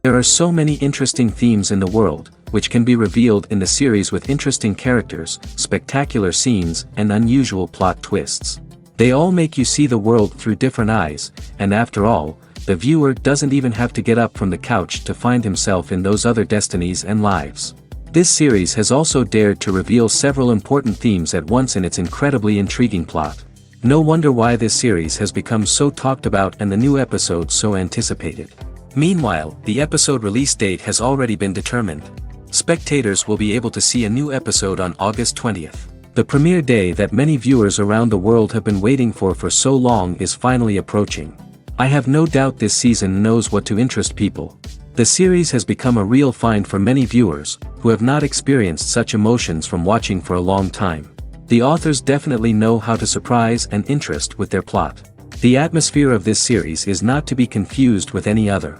There are so many interesting themes in the world, which can be revealed in the series with interesting characters, spectacular scenes, and unusual plot twists. They all make you see the world through different eyes, and after all, the viewer doesn't even have to get up from the couch to find himself in those other destinies and lives. This series has also dared to reveal several important themes at once in its incredibly intriguing plot. No wonder why this series has become so talked about and the new episodes so anticipated. Meanwhile, the episode release date has already been determined. Spectators will be able to see a new episode on August 20th. The premiere day that many viewers around the world have been waiting for so long is finally approaching. I have no doubt this season knows what to interest people. The series has become a real find for many viewers, who have not experienced such emotions from watching for a long time. The authors definitely know how to surprise and interest with their plot. The atmosphere of this series is not to be confused with any other.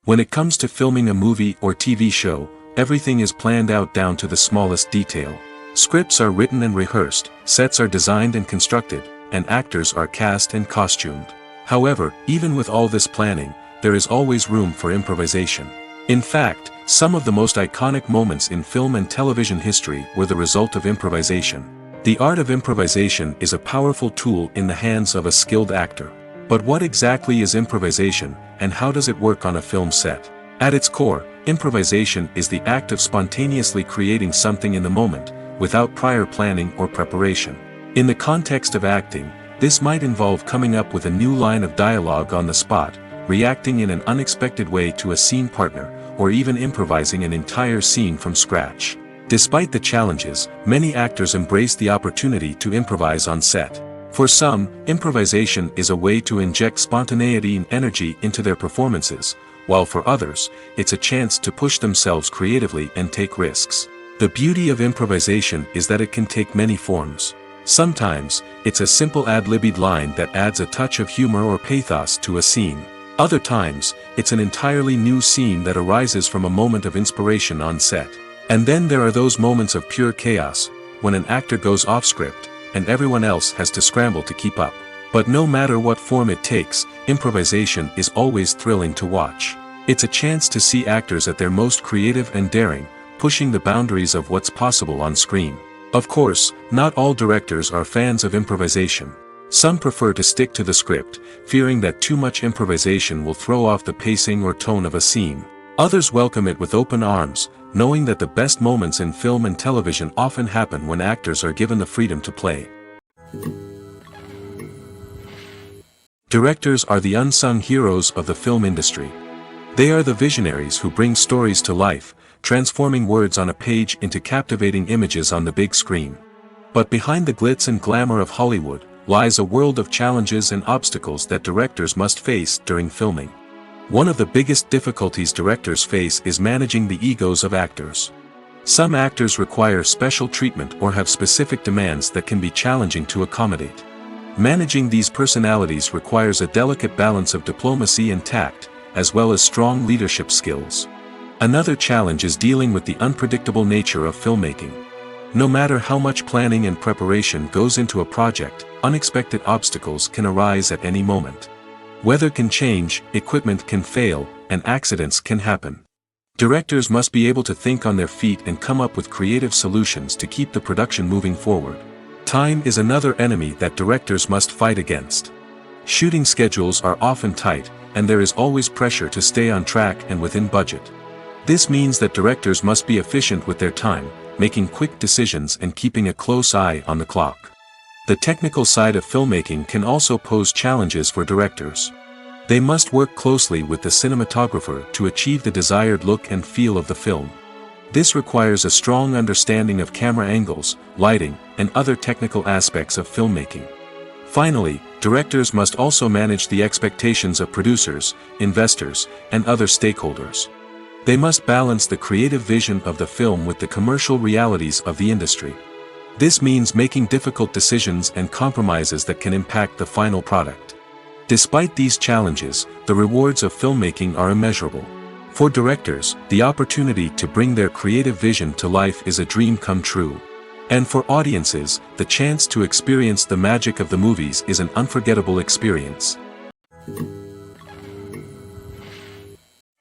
When it comes to filming a movie or TV show, everything is planned out down to the smallest detail. Scripts are written and rehearsed, sets are designed and constructed, and actors are cast and costumed. However, even with all this planning, there is always room for improvisation. In fact, some of the most iconic moments in film and television history were the result of improvisation. The art of improvisation is a powerful tool in the hands of a skilled actor. But what exactly is improvisation, and how does it work on a film set? At its core, improvisation is the act of spontaneously creating something in the moment, without prior planning or preparation. In the context of acting, this might involve coming up with a new line of dialogue on the spot, reacting in an unexpected way to a scene partner, or even improvising an entire scene from scratch. Despite the challenges, many actors embrace the opportunity to improvise on set. For some, improvisation is a way to inject spontaneity and energy into their performances, while for others, it's a chance to push themselves creatively and take risks. The beauty of improvisation is that it can take many forms. Sometimes, it's a simple ad-libbed line that adds a touch of humor or pathos to a scene. Other times, it's an entirely new scene that arises from a moment of inspiration on set. And then there are those moments of pure chaos, when an actor goes off script, and everyone else has to scramble to keep up. But no matter what form it takes, improvisation is always thrilling to watch. It's a chance to see actors at their most creative and daring, pushing the boundaries of what's possible on screen. Of course, not all directors are fans of improvisation. Some prefer to stick to the script, fearing that too much improvisation will throw off the pacing or tone of a scene. Others welcome it with open arms, knowing that the best moments in film and television often happen when actors are given the freedom to play. Directors are the unsung heroes of the film industry. They are the visionaries who bring stories to life, transforming words on a page into captivating images on the big screen. But behind the glitz and glamour of Hollywood, lies a world of challenges and obstacles that directors must face during filming. One of the biggest difficulties directors face is managing the egos of actors. Some actors require special treatment or have specific demands that can be challenging to accommodate. Managing these personalities requires a delicate balance of diplomacy and tact, as well as strong leadership skills. Another challenge is dealing with the unpredictable nature of filmmaking. No matter how much planning and preparation goes into a project, unexpected obstacles can arise at any moment. Weather can change, equipment can fail, and accidents can happen. Directors must be able to think on their feet and come up with creative solutions to keep the production moving forward. Time is another enemy that directors must fight against. Shooting schedules are often tight, and there is always pressure to stay on track and within budget. This means that directors must be efficient with their time, making quick decisions and keeping a close eye on the clock. The technical side of filmmaking can also pose challenges for directors. They must work closely with the cinematographer to achieve the desired look and feel of the film. This requires a strong understanding of camera angles, lighting, and other technical aspects of filmmaking. Finally, directors must also manage the expectations of producers, investors, and other stakeholders. They must balance the creative vision of the film with the commercial realities of the industry. This means making difficult decisions and compromises that can impact the final product. Despite these challenges, the rewards of filmmaking are immeasurable. For directors, the opportunity to bring their creative vision to life is a dream come true. And for audiences, the chance to experience the magic of the movies is an unforgettable experience.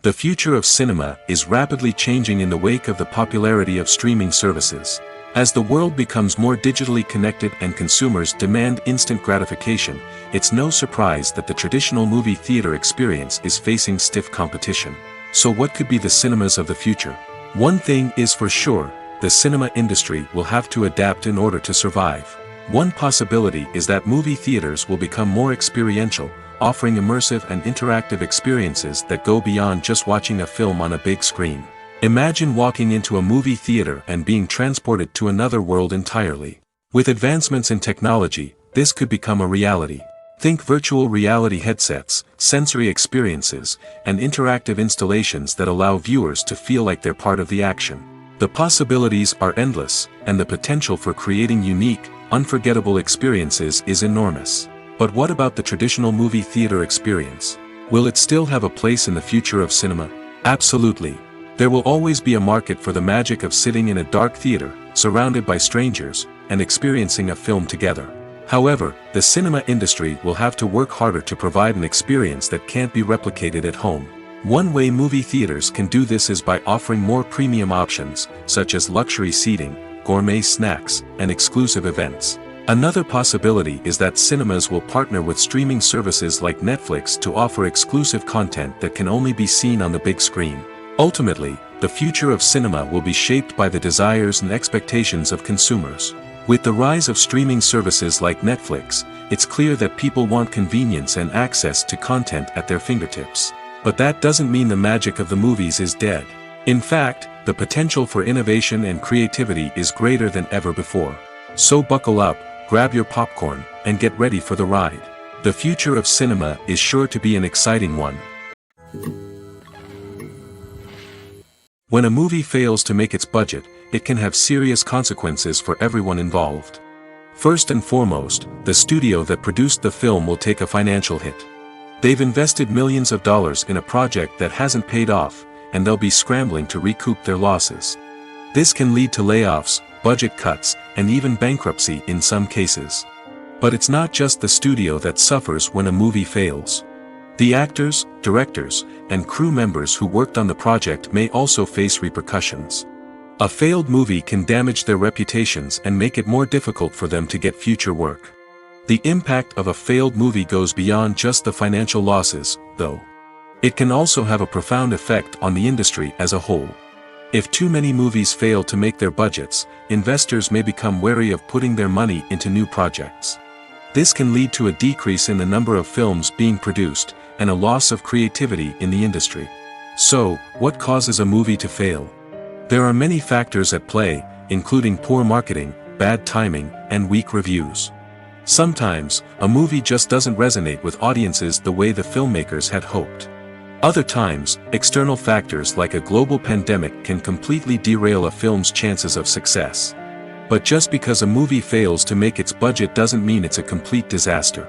The future of cinema is rapidly changing in the wake of the popularity of streaming services. As the world becomes more digitally connected and consumers demand instant gratification, it's no surprise that the traditional movie theater experience is facing stiff competition. So what could be the cinemas of the future? One thing is for sure, the cinema industry will have to adapt in order to survive. One possibility is that movie theaters will become more experiential, offering immersive and interactive experiences that go beyond just watching a film on a big screen. Imagine walking into a movie theater and being transported to another world entirely. With advancements in technology, this could become a reality. Think virtual reality headsets, sensory experiences, and interactive installations that allow viewers to feel like they're part of the action. The possibilities are endless, and the potential for creating unique, unforgettable experiences is enormous. But what about the traditional movie theater experience? Will it still have a place in the future of cinema? Absolutely. There will always be a market for the magic of sitting in a dark theater, surrounded by strangers, and experiencing a film together. However, the cinema industry will have to work harder to provide an experience that can't be replicated at home. One way movie theaters can do this is by offering more premium options, such as luxury seating, gourmet snacks, and exclusive events. Another possibility is that cinemas will partner with streaming services like Netflix to offer exclusive content that can only be seen on the big screen. Ultimately, the future of cinema will be shaped by the desires and expectations of consumers. With the rise of streaming services like Netflix, it's clear that people want convenience and access to content at their fingertips. But that doesn't mean the magic of the movies is dead. In fact, the potential for innovation and creativity is greater than ever before. So buckle up, grab your popcorn, and get ready for the ride. The future of cinema is sure to be an exciting one. When a movie fails to make its budget, it can have serious consequences for everyone involved. First and foremost, the studio that produced the film will take a financial hit. They've invested millions of dollars in a project that hasn't paid off, and they'll be scrambling to recoup their losses. This can lead to layoffs, budget cuts, and even bankruptcy in some cases. But it's not just the studio that suffers when a movie fails. The actors, directors, and crew members who worked on the project may also face repercussions. A failed movie can damage their reputations and make it more difficult for them to get future work. The impact of a failed movie goes beyond just the financial losses, though. It can also have a profound effect on the industry as a whole. If too many movies fail to make their budgets, investors may become wary of putting their money into new projects. This can lead to a decrease in the number of films being produced, and a loss of creativity in the industry. So, what causes a movie to fail? There are many factors at play, including poor marketing, bad timing, and weak reviews. Sometimes, a movie just doesn't resonate with audiences the way the filmmakers had hoped. Other times, external factors like a global pandemic can completely derail a film's chances of success. But just because a movie fails to make its budget doesn't mean it's a complete disaster.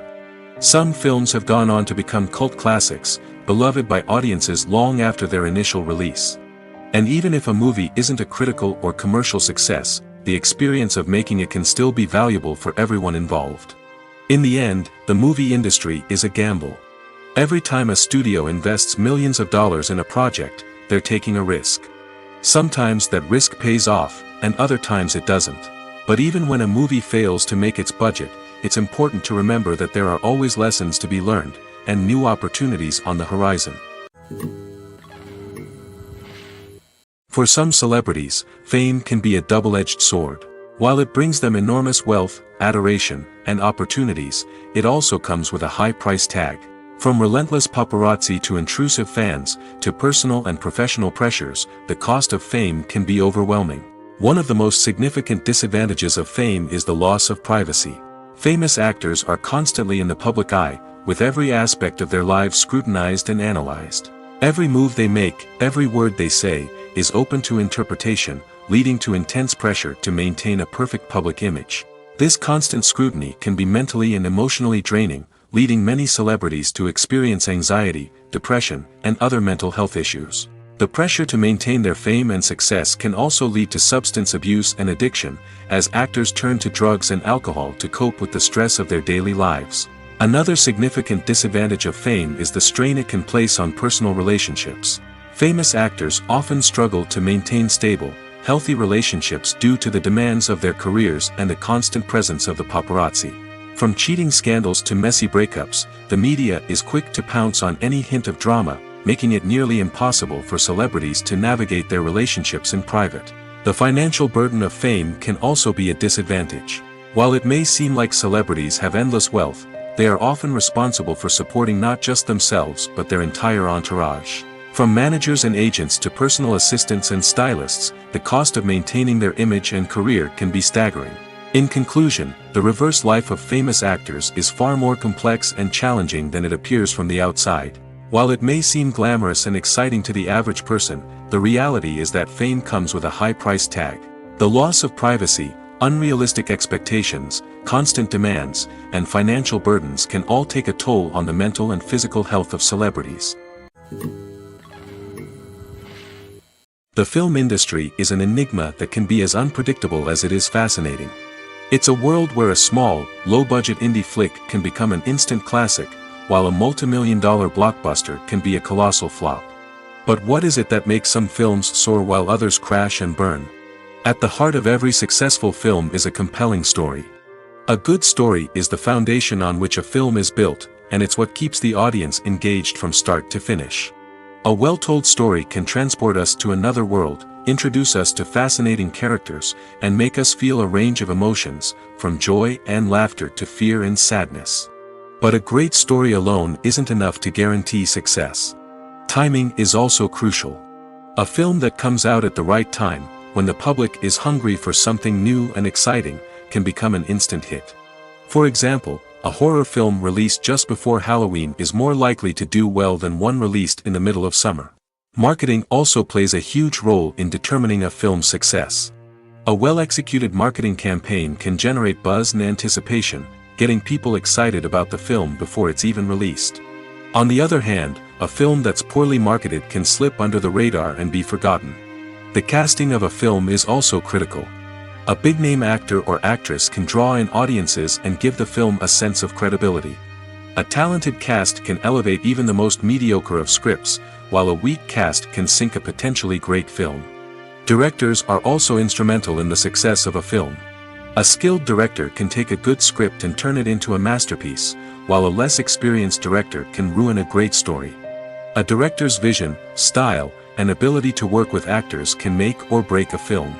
Some films have gone on to become cult classics, beloved by audiences long after their initial release. And even if a movie isn't a critical or commercial success, the experience of making it can still be valuable for everyone involved. In the end, the movie industry is a gamble. Every time a studio invests millions of dollars in a project, they're taking a risk. Sometimes that risk pays off, and other times it doesn't. But even when a movie fails to make its budget, it's important to remember that there are always lessons to be learned, and new opportunities on the horizon. For some celebrities, fame can be a double-edged sword. While it brings them enormous wealth, adoration, and opportunities, it also comes with a high price tag. From relentless paparazzi to intrusive fans, to personal and professional pressures, the cost of fame can be overwhelming. One of the most significant disadvantages of fame is the loss of privacy. Famous actors are constantly in the public eye, with every aspect of their lives scrutinized and analyzed. Every move they make, every word they say, is open to interpretation, leading to intense pressure to maintain a perfect public image. This constant scrutiny can be mentally and emotionally draining, leading many celebrities to experience anxiety, depression, and other mental health issues. The pressure to maintain their fame and success can also lead to substance abuse and addiction, as actors turn to drugs and alcohol to cope with the stress of their daily lives. Another significant disadvantage of fame is the strain it can place on personal relationships. Famous actors often struggle to maintain stable, healthy relationships due to the demands of their careers and the constant presence of the paparazzi. From cheating scandals to messy breakups, the media is quick to pounce on any hint of drama, making it nearly impossible for celebrities to navigate their relationships in private. The financial burden of fame can also be a disadvantage. While it may seem like celebrities have endless wealth, they are often responsible for supporting not just themselves but their entire entourage. From managers and agents to personal assistants and stylists, the cost of maintaining their image and career can be staggering. In conclusion, the reverse life of famous actors is far more complex and challenging than it appears from the outside. While it may seem glamorous and exciting to the average person, the reality is that fame comes with a high price tag. The loss of privacy, unrealistic expectations, constant demands, and financial burdens can all take a toll on the mental and physical health of celebrities. The film industry is an enigma that can be as unpredictable as it is fascinating. It's a world where a small, low-budget indie flick can become an instant classic, while a multi-million-dollar blockbuster can be a colossal flop. But what is it that makes some films soar while others crash and burn? At the heart of every successful film is a compelling story. A good story is the foundation on which a film is built, and it's what keeps the audience engaged from start to finish. A well-told story can transport us to another world, introduce us to fascinating characters, and make us feel a range of emotions, from joy and laughter to fear and sadness. But a great story alone isn't enough to guarantee success. Timing is also crucial. A film that comes out at the right time, when the public is hungry for something new and exciting, can become an instant hit. For example, a horror film released just before Halloween is more likely to do well than one released in the middle of summer. Marketing also plays a huge role in determining a film's success. A well-executed marketing campaign can generate buzz and anticipation, getting people excited about the film before it's even released. On the other hand, a film that's poorly marketed can slip under the radar and be forgotten. The casting of a film is also critical. A big-name actor or actress can draw in audiences and give the film a sense of credibility. A talented cast can elevate even the most mediocre of scripts, while a weak cast can sink a potentially great film. Directors are also instrumental in the success of a film. A skilled director can take a good script and turn it into a masterpiece, while a less experienced director can ruin a great story. A director's vision, style, and ability to work with actors can make or break a film.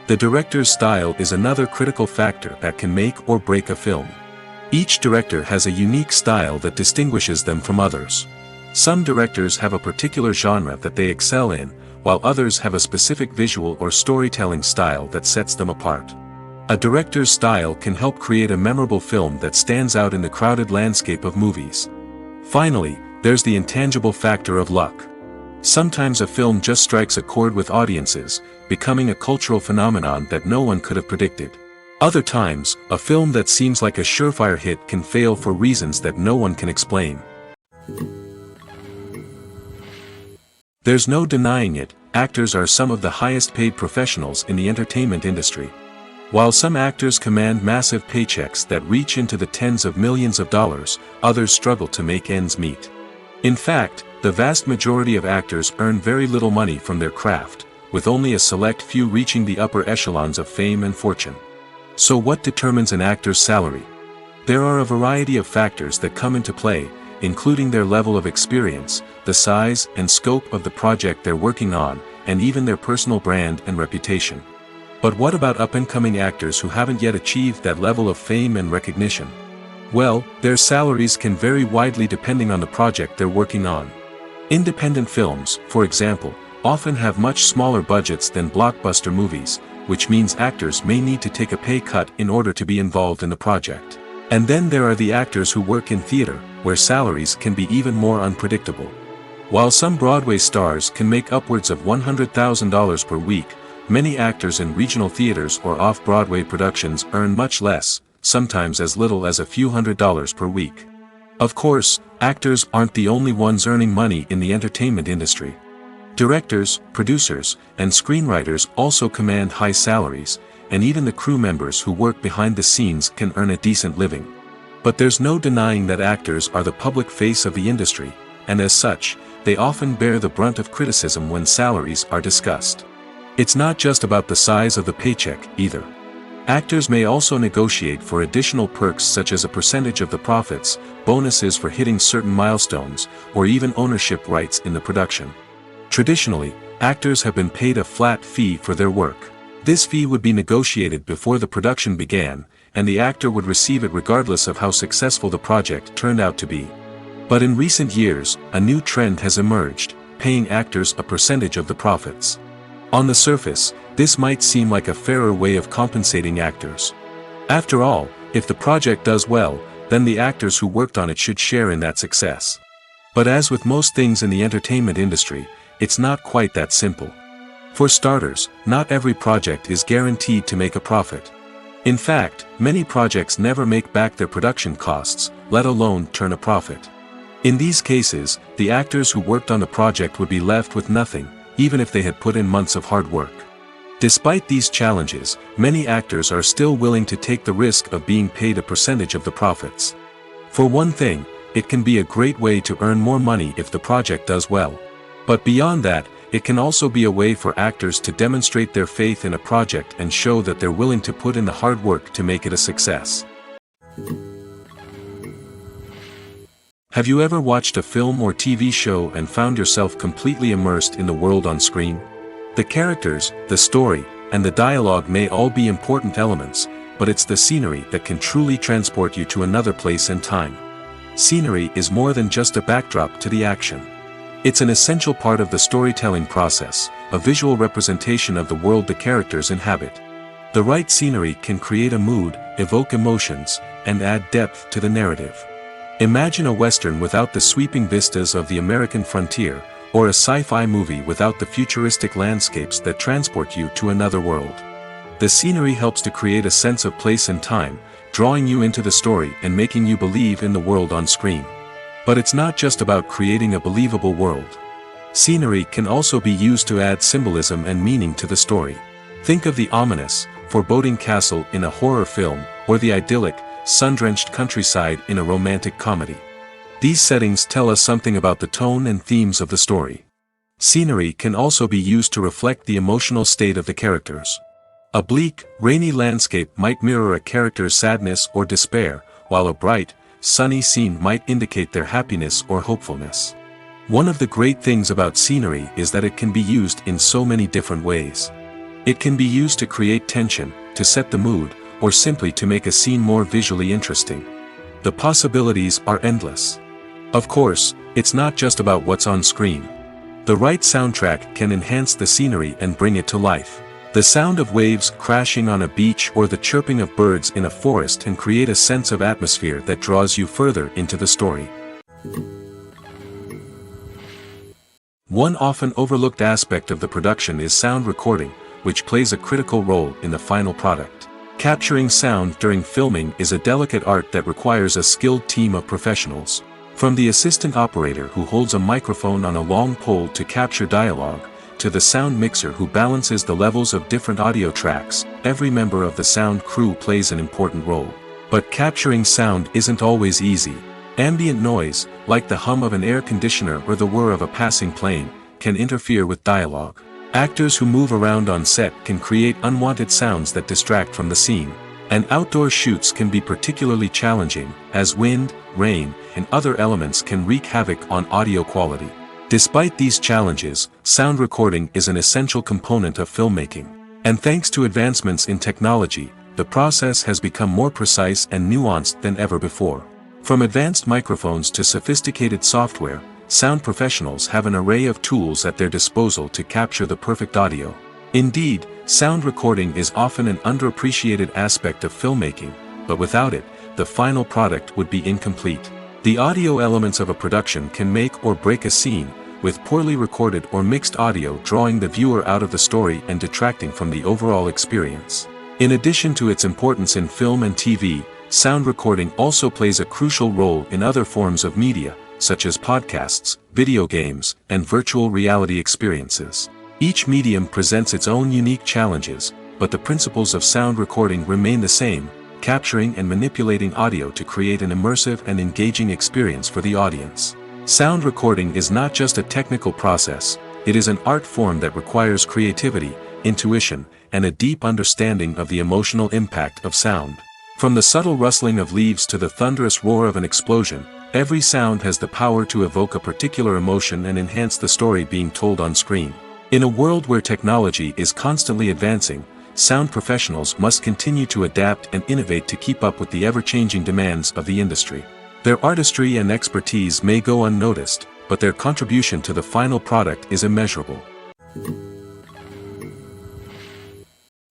The director's style is another critical factor that can make or break a film. Each director has a unique style that distinguishes them from others. Some directors have a particular genre that they excel in, while others have a specific visual or storytelling style that sets them apart. A director's style can help create a memorable film that stands out in the crowded landscape of movies. Finally, there's the intangible factor of luck. Sometimes a film just strikes a chord with audiences, becoming a cultural phenomenon that no one could have predicted. Other times, a film that seems like a surefire hit can fail for reasons that no one can explain. There's no denying it, actors are some of the highest paid professionals in the entertainment industry. While some actors command massive paychecks that reach into the tens of millions of dollars, others struggle to make ends meet. In fact, the vast majority of actors earn very little money from their craft, with only a select few reaching the upper echelons of fame and fortune. So what determines an actor's salary? There are a variety of factors that come into play, including their level of experience, the size and scope of the project they're working on, and even their personal brand and reputation. But what about up-and-coming actors who haven't yet achieved that level of fame and recognition? Well, their salaries can vary widely depending on the project they're working on. Independent films, for example, often have much smaller budgets than blockbuster movies, which means actors may need to take a pay cut in order to be involved in the project. And then there are the actors who work in theater, where salaries can be even more unpredictable. While some Broadway stars can make upwards of $100,000 per week, many actors in regional theaters or off-Broadway productions earn much less, sometimes as little as a few $100s per week. Of course, actors aren't the only ones earning money in the entertainment industry. Directors, producers, and screenwriters also command high salaries, and even the crew members who work behind the scenes can earn a decent living. But there's no denying that actors are the public face of the industry, and as such, they often bear the brunt of criticism when salaries are discussed. It's not just about the size of the paycheck, either. Actors may also negotiate for additional perks such as a percentage of the profits, bonuses for hitting certain milestones, or even ownership rights in the production. Traditionally, actors have been paid a flat fee for their work. This fee would be negotiated before the production began, and the actor would receive it regardless of how successful the project turned out to be. But in recent years, a new trend has emerged, paying actors a percentage of the profits. On the surface, this might seem like a fairer way of compensating actors. After all, if the project does well, then the actors who worked on it should share in that success. But as with most things in the entertainment industry, it's not quite that simple. For starters, not every project is guaranteed to make a profit. In fact, many projects never make back their production costs, let alone turn a profit. In these cases, the actors who worked on the project would be left with nothing, even if they had put in months of hard work. Despite these challenges, many actors are still willing to take the risk of being paid a percentage of the profits. For one thing, it can be a great way to earn more money if the project does well. But beyond that, it can also be a way for actors to demonstrate their faith in a project and show that they're willing to put in the hard work to make it a success. Have you ever watched a film or TV show and found yourself completely immersed in the world on screen? The characters, the story, and the dialogue may all be important elements, but it's the scenery that can truly transport you to another place and time. Scenery is more than just a backdrop to the action. It's an essential part of the storytelling process, a visual representation of the world the characters inhabit. The right scenery can create a mood, evoke emotions, and add depth to the narrative. Imagine a Western without the sweeping vistas of the American frontier, or a sci-fi movie without the futuristic landscapes that transport you to another world. The scenery helps to create a sense of place and time, drawing you into the story and making you believe in the world on screen. But it's not just about creating a believable world. Scenery can also be used to add symbolism and meaning to the story. Think of the ominous, foreboding castle in a horror film, or the idyllic, sun-drenched countryside in a romantic comedy. These settings tell us something about the tone and themes of the story. Scenery can also be used to reflect the emotional state of the characters. A bleak, rainy landscape might mirror a character's sadness or despair, while a bright, sunny scene might indicate their happiness or hopefulness. One of the great things about scenery is that it can be used in so many different ways. It can be used to create tension, to set the mood, or simply to make a scene more visually interesting. The possibilities are endless. Of course, it's not just about what's on screen. The right soundtrack can enhance the scenery and bring it to life. The sound of waves crashing on a beach or the chirping of birds in a forest can create a sense of atmosphere that draws you further into the story. One often overlooked aspect of the production is sound recording, which plays a critical role in the final product. Capturing sound during filming is a delicate art that requires a skilled team of professionals. From the assistant operator who holds a microphone on a long pole to capture dialogue, to the sound mixer who balances the levels of different audio tracks, every member of the sound crew plays an important role. But capturing sound isn't always easy. Ambient noise, like the hum of an air conditioner or the whir of a passing plane, can interfere with dialogue. Actors who move around on set can create unwanted sounds that distract from the scene. And outdoor shoots can be particularly challenging, as wind, rain, and other elements can wreak havoc on audio quality. Despite these challenges, sound recording is an essential component of filmmaking. And thanks to advancements in technology, the process has become more precise and nuanced than ever before. From advanced microphones to sophisticated software, sound professionals have an array of tools at their disposal to capture the perfect audio. Indeed, sound recording is often an underappreciated aspect of filmmaking, but without it, the final product would be incomplete. The audio elements of a production can make or break a scene, with poorly recorded or mixed audio drawing the viewer out of the story and detracting from the overall experience. In addition to its importance in film and TV, sound recording also plays a crucial role in other forms of media, such as podcasts, video games, and virtual reality experiences. Each medium presents its own unique challenges, but the principles of sound recording remain the same: capturing and manipulating audio to create an immersive and engaging experience for the audience. Sound recording is not just a technical process, it is an art form that requires creativity, intuition, and a deep understanding of the emotional impact of sound. From the subtle rustling of leaves to the thunderous roar of an explosion, every sound has the power to evoke a particular emotion and enhance the story being told on screen. In a world where technology is constantly advancing, sound professionals must continue to adapt and innovate to keep up with the ever-changing demands of the industry. Their artistry and expertise may go unnoticed, but their contribution to the final product is immeasurable.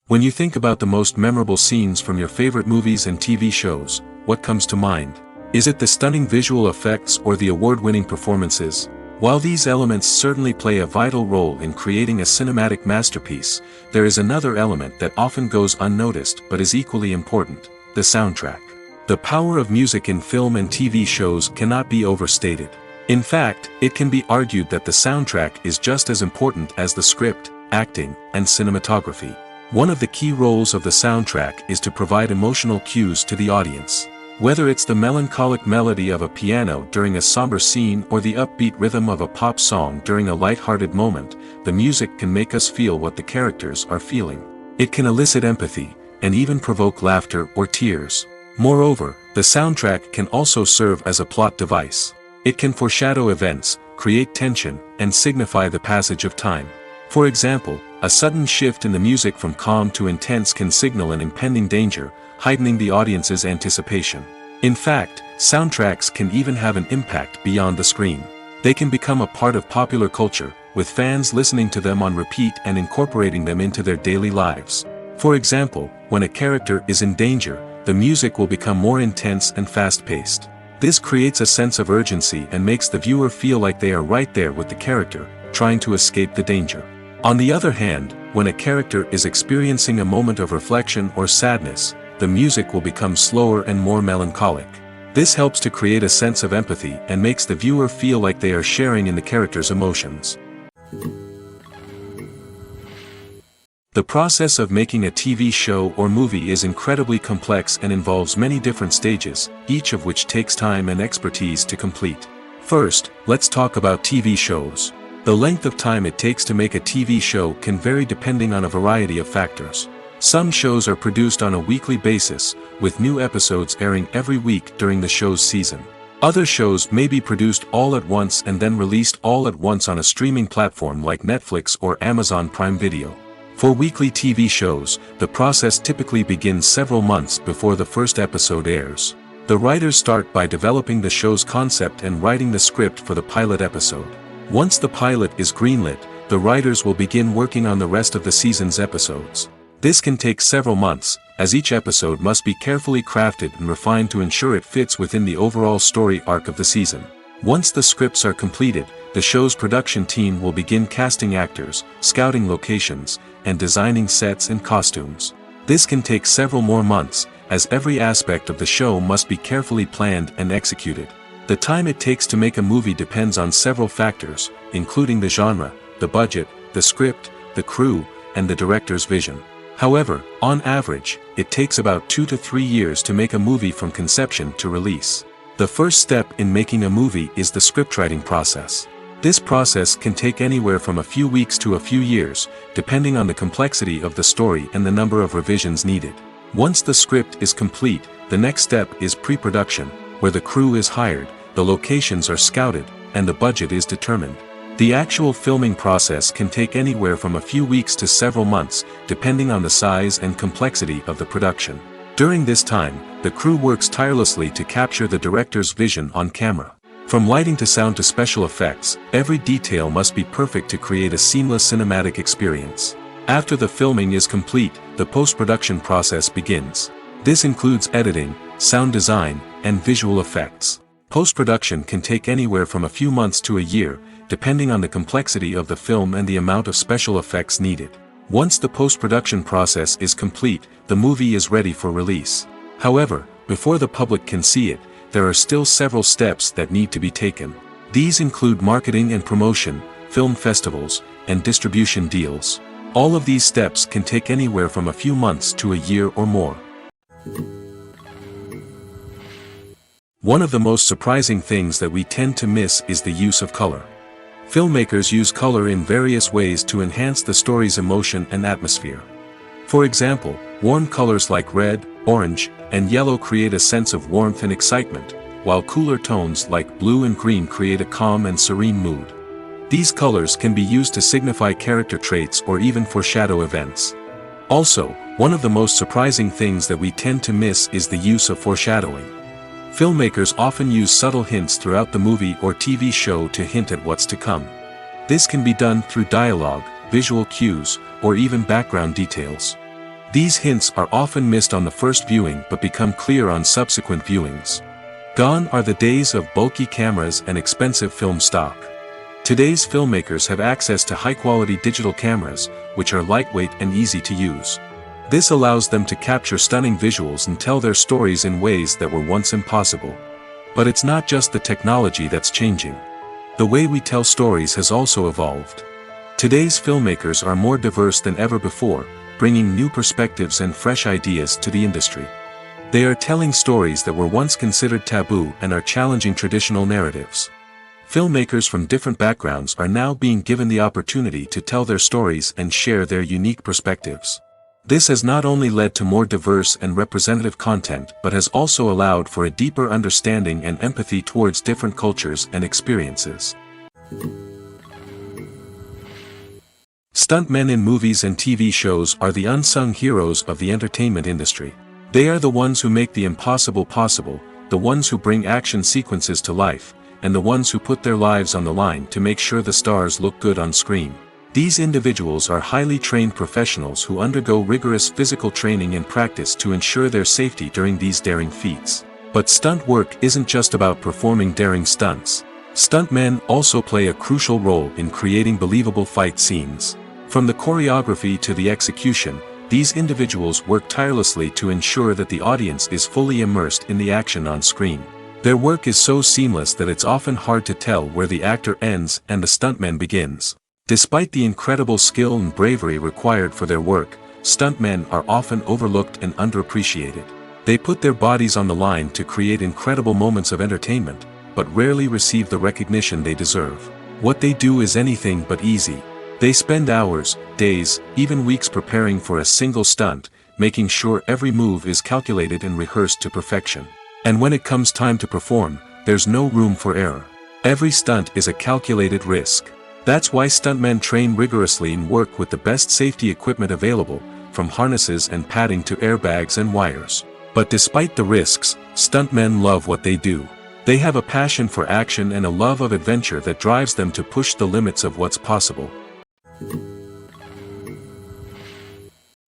When you think about the most memorable scenes from your favorite movies and TV shows, what comes to mind? Is it the stunning visual effects or the award-winning performances? While these elements certainly play a vital role in creating a cinematic masterpiece, there is another element that often goes unnoticed but is equally important: the soundtrack. The power of music in film and TV shows cannot be overstated. In fact, it can be argued that the soundtrack is just as important as the script, acting, and cinematography. One of the key roles of the soundtrack is to provide emotional cues to the audience. Whether it's the melancholic melody of a piano during a somber scene or the upbeat rhythm of a pop song during a light-hearted moment, the music can make us feel what the characters are feeling. It can elicit empathy, and even provoke laughter or tears. Moreover, the soundtrack can also serve as a plot device. It can foreshadow events, create tension, and signify the passage of time. For example, a sudden shift in the music from calm to intense can signal an impending danger, heightening the audience's anticipation. In fact, soundtracks can even have an impact beyond the screen. They can become a part of popular culture, with fans listening to them on repeat and incorporating them into their daily lives. For example, when a character is in danger, the music will become more intense and fast-paced. This creates a sense of urgency and makes the viewer feel like they are right there with the character, trying to escape the danger. On the other hand, when a character is experiencing a moment of reflection or sadness, the music will become slower and more melancholic. This helps to create a sense of empathy and makes the viewer feel like they are sharing in the character's emotions. The process of making a TV show or movie is incredibly complex and involves many different stages, each of which takes time and expertise to complete. First, let's talk about TV shows. The length of time it takes to make a TV show can vary depending on a variety of factors. Some shows are produced on a weekly basis, with new episodes airing every week during the show's season. Other shows may be produced all at once and then released all at once on a streaming platform like Netflix or Amazon Prime Video. For weekly TV shows, the process typically begins several months before the first episode airs. The writers start by developing the show's concept and writing the script for the pilot episode. Once the pilot is greenlit, the writers will begin working on the rest of the season's episodes. This can take several months, as each episode must be carefully crafted and refined to ensure it fits within the overall story arc of the season. Once the scripts are completed, the show's production team will begin casting actors, scouting locations, and designing sets and costumes. This can take several more months, as every aspect of the show must be carefully planned and executed. The time it takes to make a movie depends on several factors, including the genre, the budget, the script, the crew, and the director's vision. However, on average, it takes about 2 to 3 years to make a movie from conception to release. The first step in making a movie is the scriptwriting process. This process can take anywhere from a few weeks to a few years, depending on the complexity of the story and the number of revisions needed. Once the script is complete, the next step is pre-production, where the crew is hired, the locations are scouted, and the budget is determined. The actual filming process can take anywhere from a few weeks to several months, depending on the size and complexity of the production. During this time, the crew works tirelessly to capture the director's vision on camera. From lighting to sound to special effects, every detail must be perfect to create a seamless cinematic experience. After the filming is complete, the post-production process begins. This includes editing, sound design, and visual effects. Post-production can take anywhere from a few months to a year, depending on the complexity of the film and the amount of special effects needed. Once the post-production process is complete, the movie is ready for release. However, before the public can see it, there are still several steps that need to be taken. These include marketing and promotion, film festivals, and distribution deals. All of these steps can take anywhere from a few months to a year or more. One of the most surprising things that we tend to miss is the use of color. Filmmakers use color in various ways to enhance the story's emotion and atmosphere. For example, warm colors like red, orange, and yellow create a sense of warmth and excitement, while cooler tones like blue and green create a calm and serene mood. These colors can be used to signify character traits or even foreshadow events. Also, one of the most surprising things that we tend to miss is the use of foreshadowing. Filmmakers often use subtle hints throughout the movie or TV show to hint at what's to come. This can be done through dialogue, visual cues, or even background details. These hints are often missed on the first viewing but become clear on subsequent viewings. Gone are the days of bulky cameras and expensive film stock. Today's filmmakers have access to high-quality digital cameras, which are lightweight and easy to use. This allows them to capture stunning visuals and tell their stories in ways that were once impossible. But it's not just the technology that's changing. The way we tell stories has also evolved. Today's filmmakers are more diverse than ever before, bringing new perspectives and fresh ideas to the industry. They are telling stories that were once considered taboo and are challenging traditional narratives. Filmmakers from different backgrounds are now being given the opportunity to tell their stories and share their unique perspectives. This has not only led to more diverse and representative content but has also allowed for a deeper understanding and empathy towards different cultures and experiences. Stuntmen in movies and TV shows are the unsung heroes of the entertainment industry. They are the ones who make the impossible possible, the ones who bring action sequences to life, and the ones who put their lives on the line to make sure the stars look good on screen. These individuals are highly trained professionals who undergo rigorous physical training and practice to ensure their safety during these daring feats. But stunt work isn't just about performing daring stunts. Stuntmen also play a crucial role in creating believable fight scenes. From the choreography to the execution, these individuals work tirelessly to ensure that the audience is fully immersed in the action on screen. Their work is so seamless that it's often hard to tell where the actor ends and the stuntman begins. Despite the incredible skill and bravery required for their work, stuntmen are often overlooked and underappreciated. They put their bodies on the line to create incredible moments of entertainment, but rarely receive the recognition they deserve. What they do is anything but easy. They spend hours, days, even weeks preparing for a single stunt, making sure every move is calculated and rehearsed to perfection. And when it comes time to perform, there's no room for error. Every stunt is a calculated risk. That's why stuntmen train rigorously and work with the best safety equipment available, from harnesses and padding to airbags and wires. But despite the risks, stuntmen love what they do. They have a passion for action and a love of adventure that drives them to push the limits of what's possible.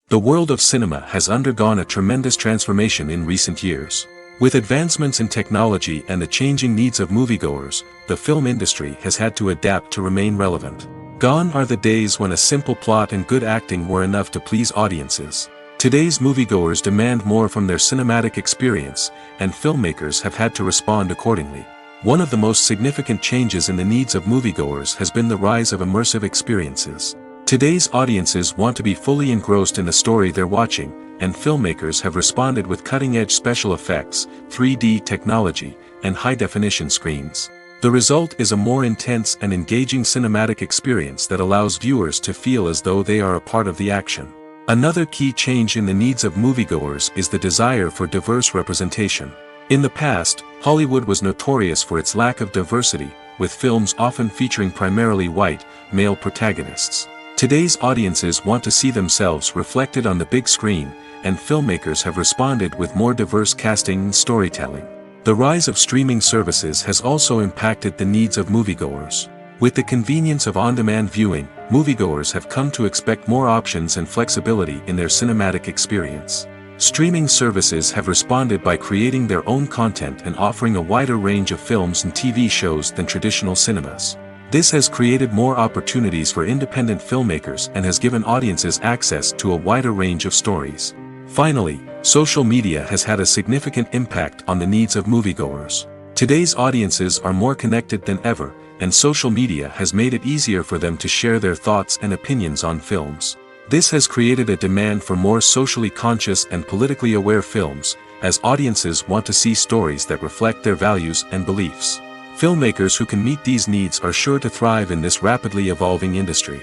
The world of cinema has undergone a tremendous transformation in recent years. With advancements in technology and the changing needs of moviegoers, the film industry has had to adapt to remain relevant. Gone are the days when a simple plot and good acting were enough to please audiences. Today's moviegoers demand more from their cinematic experience, and filmmakers have had to respond accordingly. One of the most significant changes in the needs of moviegoers has been the rise of immersive experiences. Today's audiences want to be fully engrossed in the story they're watching, and filmmakers have responded with cutting-edge special effects, 3D technology, and high-definition screens. The result is a more intense and engaging cinematic experience that allows viewers to feel as though they are a part of the action. Another key change in the needs of moviegoers is the desire for diverse representation. In the past, Hollywood was notorious for its lack of diversity, with films often featuring primarily white, male protagonists. Today's audiences want to see themselves reflected on the big screen, and filmmakers have responded with more diverse casting and storytelling. The rise of streaming services has also impacted the needs of moviegoers. With the convenience of on-demand viewing, moviegoers have come to expect more options and flexibility in their cinematic experience. Streaming services have responded by creating their own content and offering a wider range of films and TV shows than traditional cinemas. This has created more opportunities for independent filmmakers and has given audiences access to a wider range of stories. Finally, social media has had a significant impact on the needs of moviegoers. Today's audiences are more connected than ever, and social media has made it easier for them to share their thoughts and opinions on films. This has created a demand for more socially conscious and politically aware films, as audiences want to see stories that reflect their values and beliefs. Filmmakers who can meet these needs are sure to thrive in this rapidly evolving industry.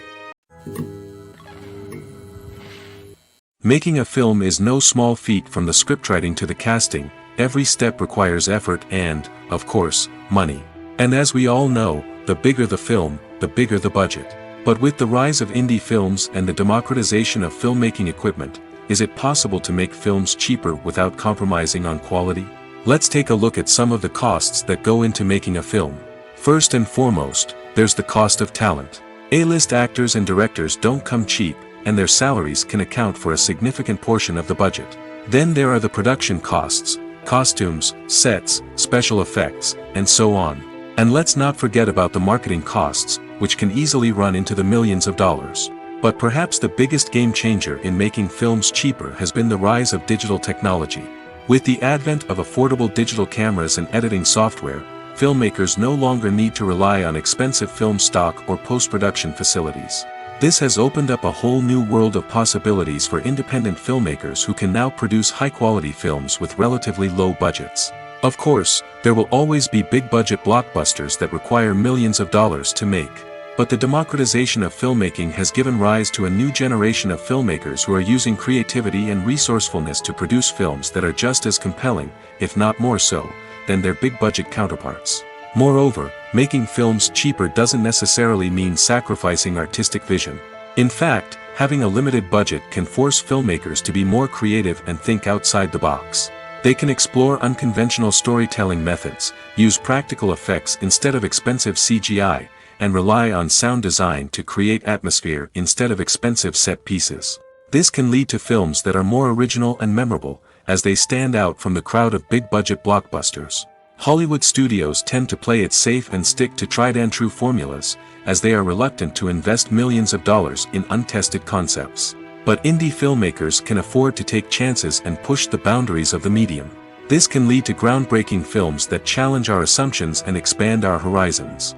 Making a film is no small feat. From the scriptwriting to the casting, every step requires effort and, of course, money. And as we all know, the bigger the film, the bigger the budget. But with the rise of indie films and the democratization of filmmaking equipment, is it possible to make films cheaper without compromising on quality? Let's take a look at some of the costs that go into making a film. First and foremost, there's the cost of talent. A-list actors and directors don't come cheap, and their salaries can account for a significant portion of the budget. Then there are the production costs, costumes, sets, special effects, and so on. And let's not forget about the marketing costs, which can easily run into the millions of dollars. But perhaps the biggest game changer in making films cheaper has been the rise of digital technology. With the advent of affordable digital cameras and editing software, filmmakers no longer need to rely on expensive film stock or post-production facilities. This has opened up a whole new world of possibilities for independent filmmakers who can now produce high-quality films with relatively low budgets. Of course, there will always be big-budget blockbusters that require millions of dollars to make. But the democratization of filmmaking has given rise to a new generation of filmmakers who are using creativity and resourcefulness to produce films that are just as compelling, if not more so, than their big-budget counterparts. Moreover, making films cheaper doesn't necessarily mean sacrificing artistic vision. In fact, having a limited budget can force filmmakers to be more creative and think outside the box. They can explore unconventional storytelling methods, use practical effects instead of expensive CGI, and rely on sound design to create atmosphere instead of expensive set pieces. This can lead to films that are more original and memorable, as they stand out from the crowd of big-budget blockbusters. Hollywood studios tend to play it safe and stick to tried-and-true formulas, as they are reluctant to invest millions of dollars in untested concepts. But indie filmmakers can afford to take chances and push the boundaries of the medium. This can lead to groundbreaking films that challenge our assumptions and expand our horizons.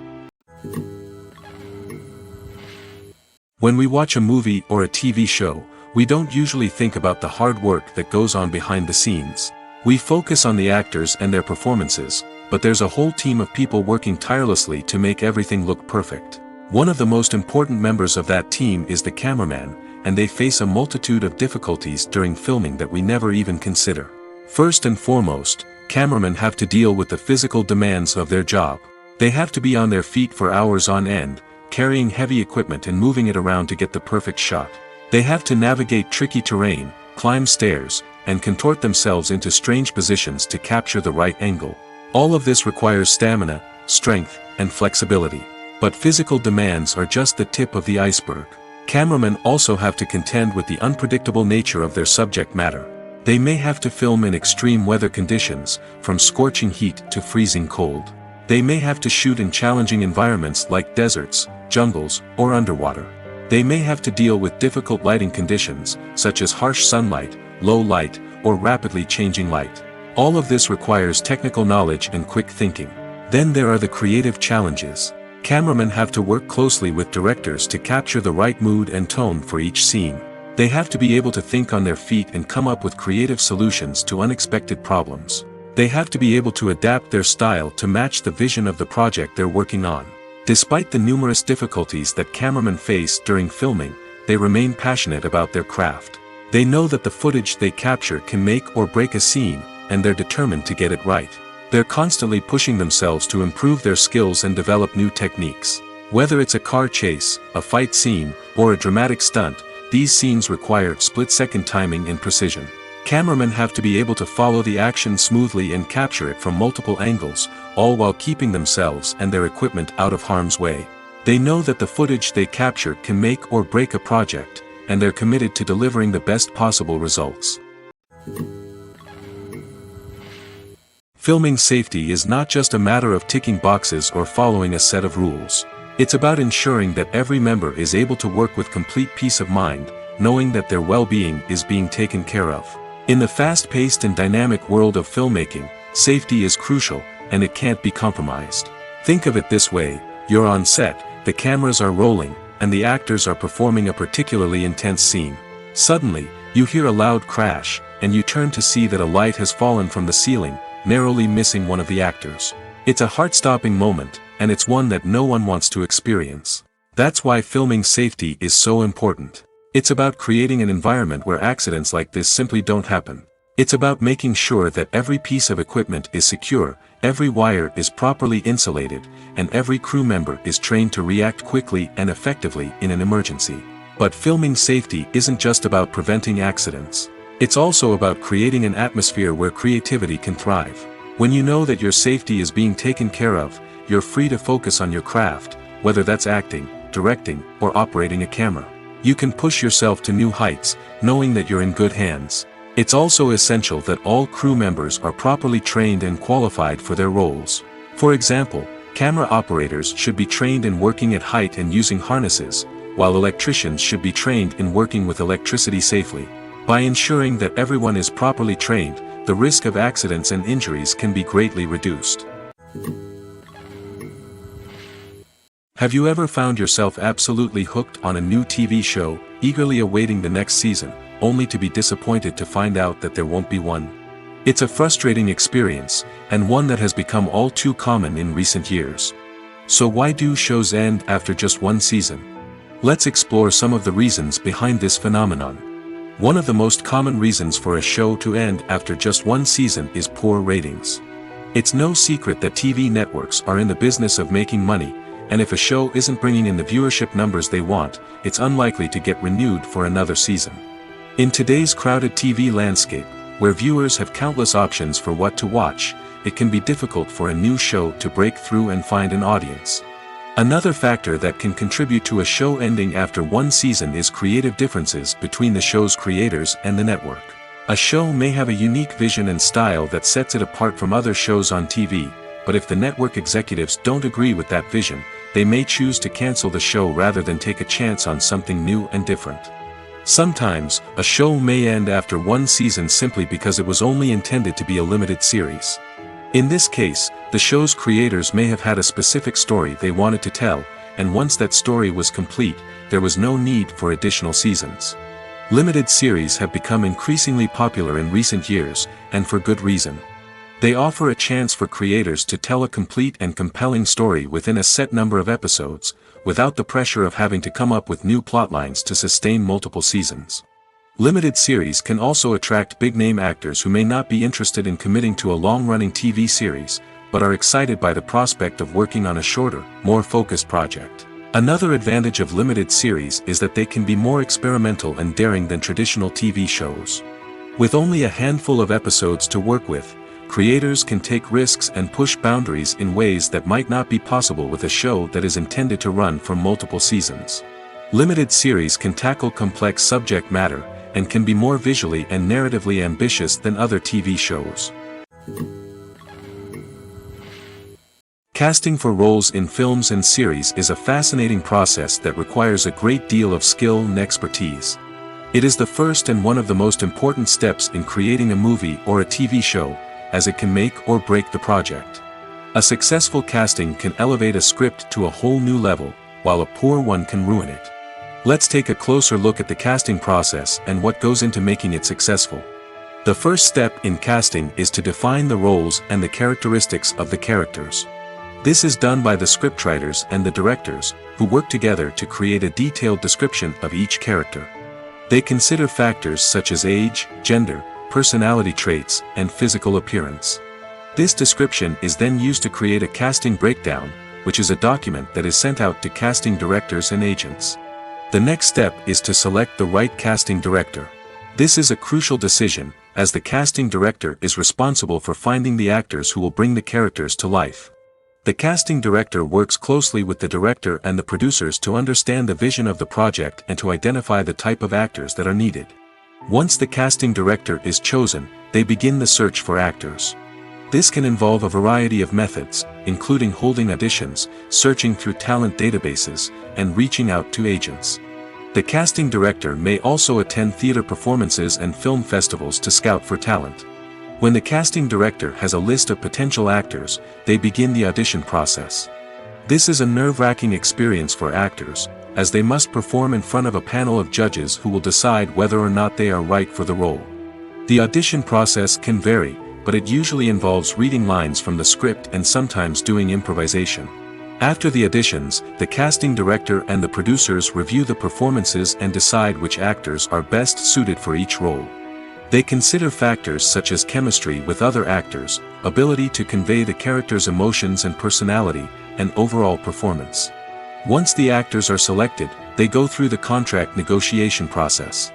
When we watch a movie or a TV show, we don't usually think about the hard work that goes on behind the scenes. We focus on the actors and their performances, but there's a whole team of people working tirelessly to make everything look perfect. One of the most important members of that team is the cameraman, and they face a multitude of difficulties during filming that we never even consider. First and foremost, cameramen have to deal with the physical demands of their job. They have to be on their feet for hours on end, carrying heavy equipment and moving it around to get the perfect shot. They have to navigate tricky terrain, climb stairs, and contort themselves into strange positions to capture the right angle. All of this requires stamina, strength, and flexibility. But physical demands are just the tip of the iceberg. Cameramen also have to contend with the unpredictable nature of their subject matter. They may have to film in extreme weather conditions, from scorching heat to freezing cold. They may have to shoot in challenging environments like deserts, jungles, or underwater. They may have to deal with difficult lighting conditions, such as harsh sunlight, low light, or rapidly changing light. All of this requires technical knowledge and quick thinking. Then there are the creative challenges. Cameramen have to work closely with directors to capture the right mood and tone for each scene. They have to be able to think on their feet and come up with creative solutions to unexpected problems. They have to be able to adapt their style to match the vision of the project they're working on. Despite the numerous difficulties that cameramen face during filming, they remain passionate about their craft. They know that the footage they capture can make or break a scene, and they're determined to get it right. They're constantly pushing themselves to improve their skills and develop new techniques. Whether it's a car chase, a fight scene, or a dramatic stunt, these scenes require split-second timing and precision. Cameramen have to be able to follow the action smoothly and capture it from multiple angles, all while keeping themselves and their equipment out of harm's way. They know that the footage they capture can make or break a project, and they're committed to delivering the best possible results. Filming safety is not just a matter of ticking boxes or following a set of rules. It's about ensuring that every member is able to work with complete peace of mind, knowing that their well-being is being taken care of. In the fast-paced and dynamic world of filmmaking, safety is crucial, and it can't be compromised. Think of it this way: you're on set, the cameras are rolling, and the actors are performing a particularly intense scene. Suddenly, you hear a loud crash, and you turn to see that a light has fallen from the ceiling, narrowly missing one of the actors. It's a heart-stopping moment, and it's one that no one wants to experience. That's why filming safety is so important. It's about creating an environment where accidents like this simply don't happen. It's about making sure that every piece of equipment is secure, every wire is properly insulated, and every crew member is trained to react quickly and effectively in an emergency. But filming safety isn't just about preventing accidents. It's also about creating an atmosphere where creativity can thrive. When you know that your safety is being taken care of, you're free to focus on your craft, whether that's acting, directing, or operating a camera. You can push yourself to new heights, knowing that you're in good hands. It's also essential that all crew members are properly trained and qualified for their roles. For example, camera operators should be trained in working at height and using harnesses, while electricians should be trained in working with electricity safely. By ensuring that everyone is properly trained, the risk of accidents and injuries can be greatly reduced. Have you ever found yourself absolutely hooked on a new TV show, eagerly awaiting the next season, only to be disappointed to find out that there won't be one? It's a frustrating experience, and one that has become all too common in recent years. So why do shows end after just one season? Let's explore some of the reasons behind this phenomenon. One of the most common reasons for a show to end after just one season is poor ratings. It's no secret that TV networks are in the business of making money, and if a show isn't bringing in the viewership numbers they want, it's unlikely to get renewed for another season. In today's crowded TV landscape, where viewers have countless options for what to watch, it can be difficult for a new show to break through and find an audience. Another factor that can contribute to a show ending after one season is creative differences between the show's creators and the network. A show may have a unique vision and style that sets it apart from other shows on TV, but if the network executives don't agree with that vision, they may choose to cancel the show rather than take a chance on something new and different. Sometimes, a show may end after one season simply because it was only intended to be a limited series. In this case, the show's creators may have had a specific story they wanted to tell, and once that story was complete, there was no need for additional seasons. Limited series have become increasingly popular in recent years, and for good reason. They offer a chance for creators to tell a complete and compelling story within a set number of episodes, without the pressure of having to come up with new plotlines to sustain multiple seasons. Limited series can also attract big-name actors who may not be interested in committing to a long-running TV series, but are excited by the prospect of working on a shorter, more focused project. Another advantage of limited series is that they can be more experimental and daring than traditional TV shows. With only a handful of episodes to work with, creators can take risks and push boundaries in ways that might not be possible with a show that is intended to run for multiple seasons. Limited series can tackle complex subject matter, and can be more visually and narratively ambitious than other TV shows. Casting for roles in films and series is a fascinating process that requires a great deal of skill and expertise. It is the first and one of the most important steps in creating a movie or a TV show, as it can make or break the project. A successful casting can elevate a script to a whole new level, while a poor one can ruin it. Let's take a closer look at the casting process and what goes into making it successful. The first step in casting is to define the roles and the characteristics of the characters. This is done by the scriptwriters and the directors, who work together to create a detailed description of each character. They consider factors such as age, gender, personality traits, and physical appearance. This description is then used to create a casting breakdown, which is a document that is sent out to casting directors and agents. The next step is to select the right casting director. This is a crucial decision, as the casting director is responsible for finding the actors who will bring the characters to life. The casting director works closely with the director and the producers to understand the vision of the project and to identify the type of actors that are needed. Once the casting director is chosen, they begin the search for actors. This can involve a variety of methods, including holding auditions, searching through talent databases, and reaching out to agents. The casting director may also attend theater performances and film festivals to scout for talent. When the casting director has a list of potential actors, they begin the audition process. This is a nerve-wracking experience for actors, as they must perform in front of a panel of judges who will decide whether or not they are right for the role. The audition process can vary, but it usually involves reading lines from the script and sometimes doing improvisation. After the auditions, the casting director and the producers review the performances and decide which actors are best suited for each role. They consider factors such as chemistry with other actors, ability to convey the character's emotions and personality, and overall performance. Once the actors are selected, they go through the contract negotiation process.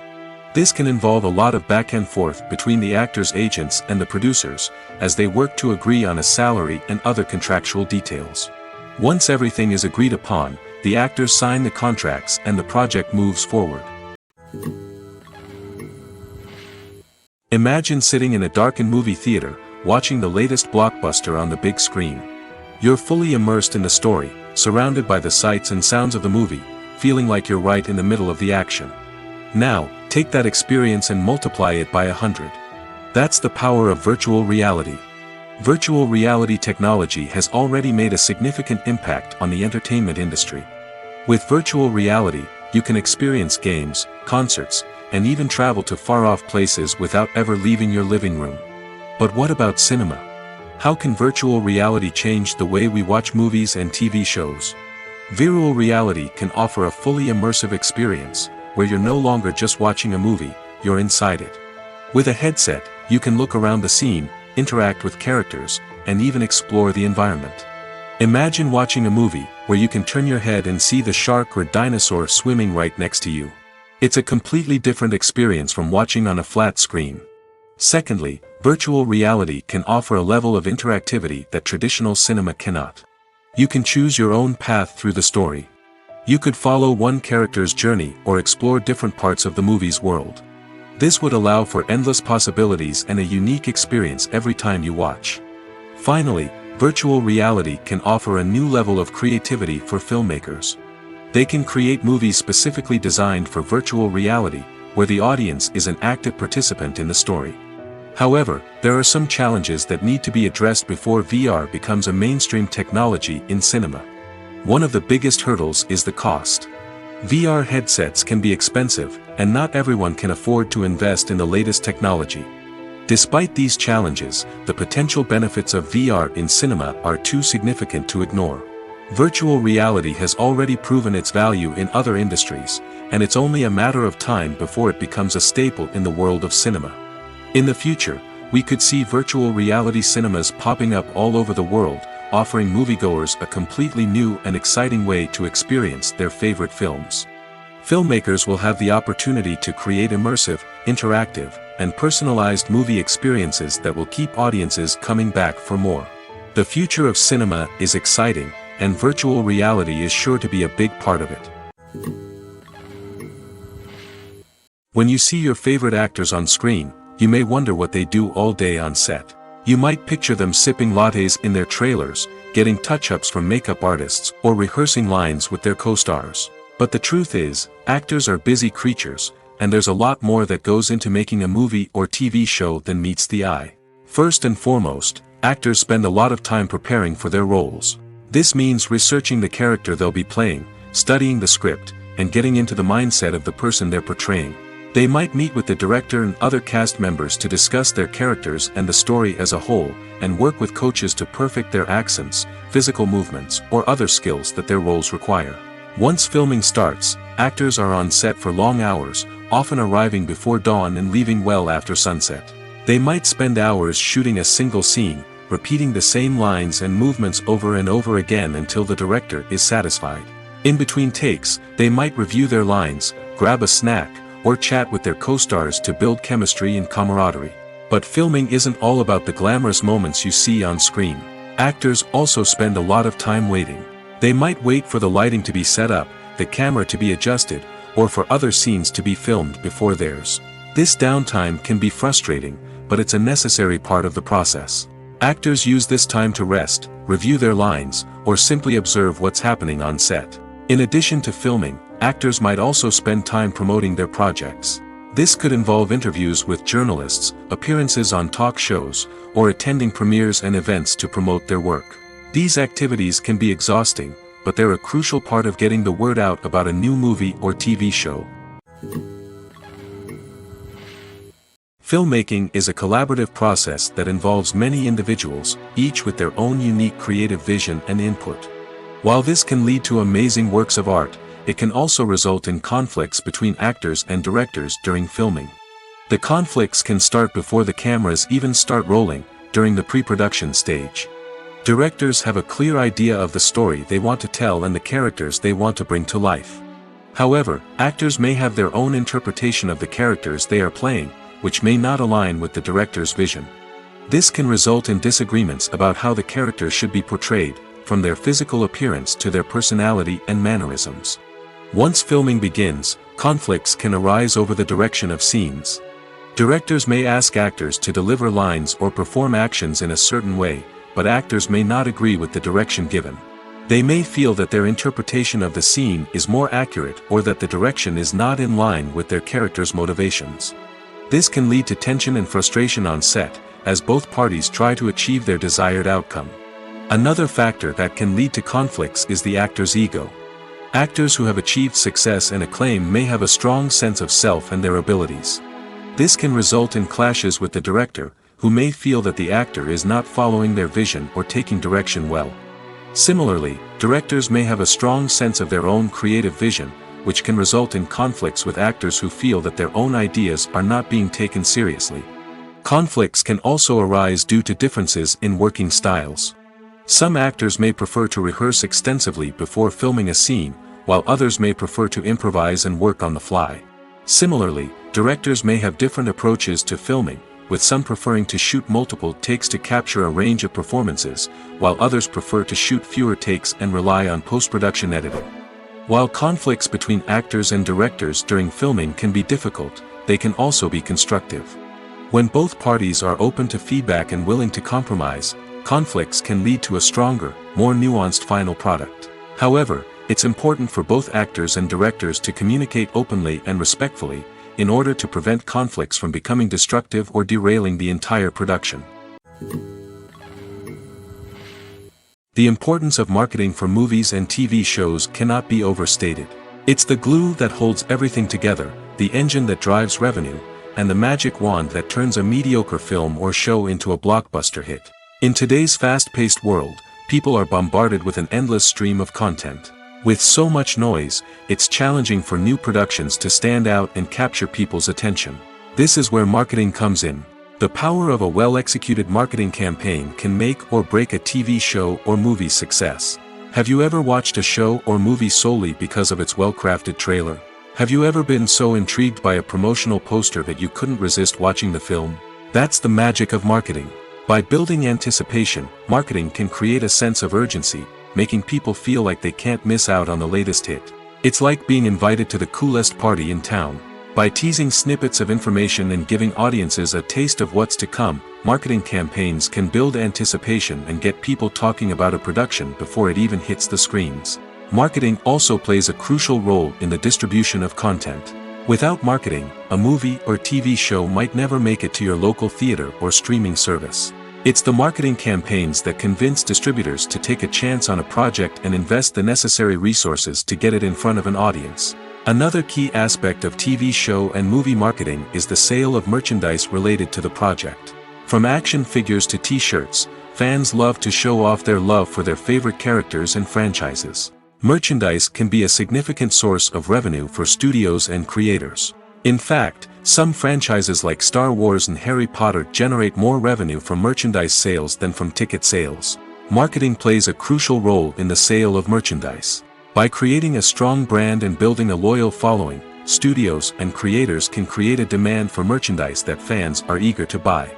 This can involve a lot of back and forth between the actors' agents and the producers, as they work to agree on a salary and other contractual details. Once everything is agreed upon, the actors sign the contracts and the project moves forward. Imagine sitting in a darkened movie theater, watching the latest blockbuster on the big screen. You're fully immersed in the story, surrounded by the sights and sounds of the movie, feeling like you're right in the middle of the action. Now, take that experience and multiply it by 100. That's the power of virtual reality. Virtual reality technology has already made a significant impact on the entertainment industry. With virtual reality, you can experience games, concerts, and even travel to far-off places without ever leaving your living room. But what about cinema? How can virtual reality change the way we watch movies and TV shows? Virtual reality can offer a fully immersive experience, where you're no longer just watching a movie, you're inside it. With a headset, you can look around the scene, interact with characters, and even explore the environment. Imagine watching a movie where you can turn your head and see the shark or dinosaur swimming right next to you. It's a completely different experience from watching on a flat screen. Secondly, virtual reality can offer a level of interactivity that traditional cinema cannot. You can choose your own path through the story. You could follow one character's journey or explore different parts of the movie's world. This would allow for endless possibilities and a unique experience every time you watch. Finally, virtual reality can offer a new level of creativity for filmmakers. They can create movies specifically designed for virtual reality, where the audience is an active participant in the story. However, there are some challenges that need to be addressed before VR becomes a mainstream technology in cinema. One of the biggest hurdles is the cost. VR headsets can be expensive, and not everyone can afford to invest in the latest technology. Despite these challenges, the potential benefits of VR in cinema are too significant to ignore. Virtual reality has already proven its value in other industries, and it's only a matter of time before it becomes a staple in the world of cinema. In the future, we could see virtual reality cinemas popping up all over the world, offering moviegoers a completely new and exciting way to experience their favorite films. Filmmakers will have the opportunity to create immersive, interactive, and personalized movie experiences that will keep audiences coming back for more. The future of cinema is exciting, and virtual reality is sure to be a big part of it. When you see your favorite actors on screen, you may wonder what they do all day on set. You might picture them sipping lattes in their trailers, getting touch-ups from makeup artists, or rehearsing lines with their co-stars. But the truth is, actors are busy creatures, and there's a lot more that goes into making a movie or TV show than meets the eye. First and foremost, actors spend a lot of time preparing for their roles. This means researching the character they'll be playing, studying the script, and getting into the mindset of the person they're portraying. They might meet with the director and other cast members to discuss their characters and the story as a whole, and work with coaches to perfect their accents, physical movements, or other skills that their roles require. Once filming starts, actors are on set for long hours, often arriving before dawn and leaving well after sunset. They might spend hours shooting a single scene, repeating the same lines and movements over and over again until the director is satisfied. In between takes, they might review their lines, grab a snack, or chat with their co-stars to build chemistry and camaraderie. But filming isn't all about the glamorous moments you see on screen. Actors also spend a lot of time waiting. They might wait for the lighting to be set up, the camera to be adjusted, or for other scenes to be filmed before theirs. This downtime can be frustrating, but it's a necessary part of the process. Actors use this time to rest, review their lines, or simply observe what's happening on set. In addition to filming, actors might also spend time promoting their projects. This could involve interviews with journalists, appearances on talk shows, or attending premieres and events to promote their work. These activities can be exhausting, but they're a crucial part of getting the word out about a new movie or TV show. Filmmaking is a collaborative process that involves many individuals, each with their own unique creative vision and input. While this can lead to amazing works of art, it can also result in conflicts between actors and directors during filming. The conflicts can start before the cameras even start rolling, during the pre-production stage. Directors have a clear idea of the story they want to tell and the characters they want to bring to life. However, actors may have their own interpretation of the characters they are playing, which may not align with the director's vision. This can result in disagreements about how the characters should be portrayed, from their physical appearance to their personality and mannerisms. Once filming begins, conflicts can arise over the direction of scenes. Directors may ask actors to deliver lines or perform actions in a certain way, but actors may not agree with the direction given. They may feel that their interpretation of the scene is more accurate or that the direction is not in line with their character's motivations. This can lead to tension and frustration on set, as both parties try to achieve their desired outcome. Another factor that can lead to conflicts is the actor's ego. Actors who have achieved success and acclaim may have a strong sense of self and their abilities. This can result in clashes with the director, who may feel that the actor is not following their vision or taking direction well. Similarly, directors may have a strong sense of their own creative vision, which can result in conflicts with actors who feel that their own ideas are not being taken seriously. Conflicts can also arise due to differences in working styles. Some actors may prefer to rehearse extensively before filming a scene, while others may prefer to improvise and work on the fly. Similarly, directors may have different approaches to filming, with some preferring to shoot multiple takes to capture a range of performances, while others prefer to shoot fewer takes and rely on post-production editing. While conflicts between actors and directors during filming can be difficult, they can also be constructive. When both parties are open to feedback and willing to compromise, conflicts can lead to a stronger, more nuanced final product. However, it's important for both actors and directors to communicate openly and respectfully, in order to prevent conflicts from becoming destructive or derailing the entire production. The importance of marketing for movies and TV shows cannot be overstated. It's the glue that holds everything together, the engine that drives revenue, and the magic wand that turns a mediocre film or show into a blockbuster hit. In today's fast-paced world, people are bombarded with an endless stream of content. With so much noise, it's challenging for new productions to stand out and capture people's attention. This is where marketing comes in. The power of a well-executed marketing campaign can make or break a TV show or movie's success. Have you ever watched a show or movie solely because of its well-crafted trailer? Have you ever been so intrigued by a promotional poster that you couldn't resist watching the film? That's the magic of marketing. By building anticipation, marketing can create a sense of urgency, making people feel like they can't miss out on the latest hit. It's like being invited to the coolest party in town. By teasing snippets of information and giving audiences a taste of what's to come, marketing campaigns can build anticipation and get people talking about a production before it even hits the screens. Marketing also plays a crucial role in the distribution of content. Without marketing, a movie or TV show might never make it to your local theater or streaming service. It's the marketing campaigns that convince distributors to take a chance on a project and invest the necessary resources to get it in front of an audience. Another key aspect of TV show and movie marketing is the sale of merchandise related to the project. From action figures to t-shirts, fans love to show off their love for their favorite characters and franchises. Merchandise can be a significant source of revenue for studios and creators. In fact, some franchises like Star Wars and Harry Potter generate more revenue from merchandise sales than from ticket sales. Marketing plays a crucial role in the sale of merchandise. By creating a strong brand and building a loyal following, studios and creators can create a demand for merchandise that fans are eager to buy.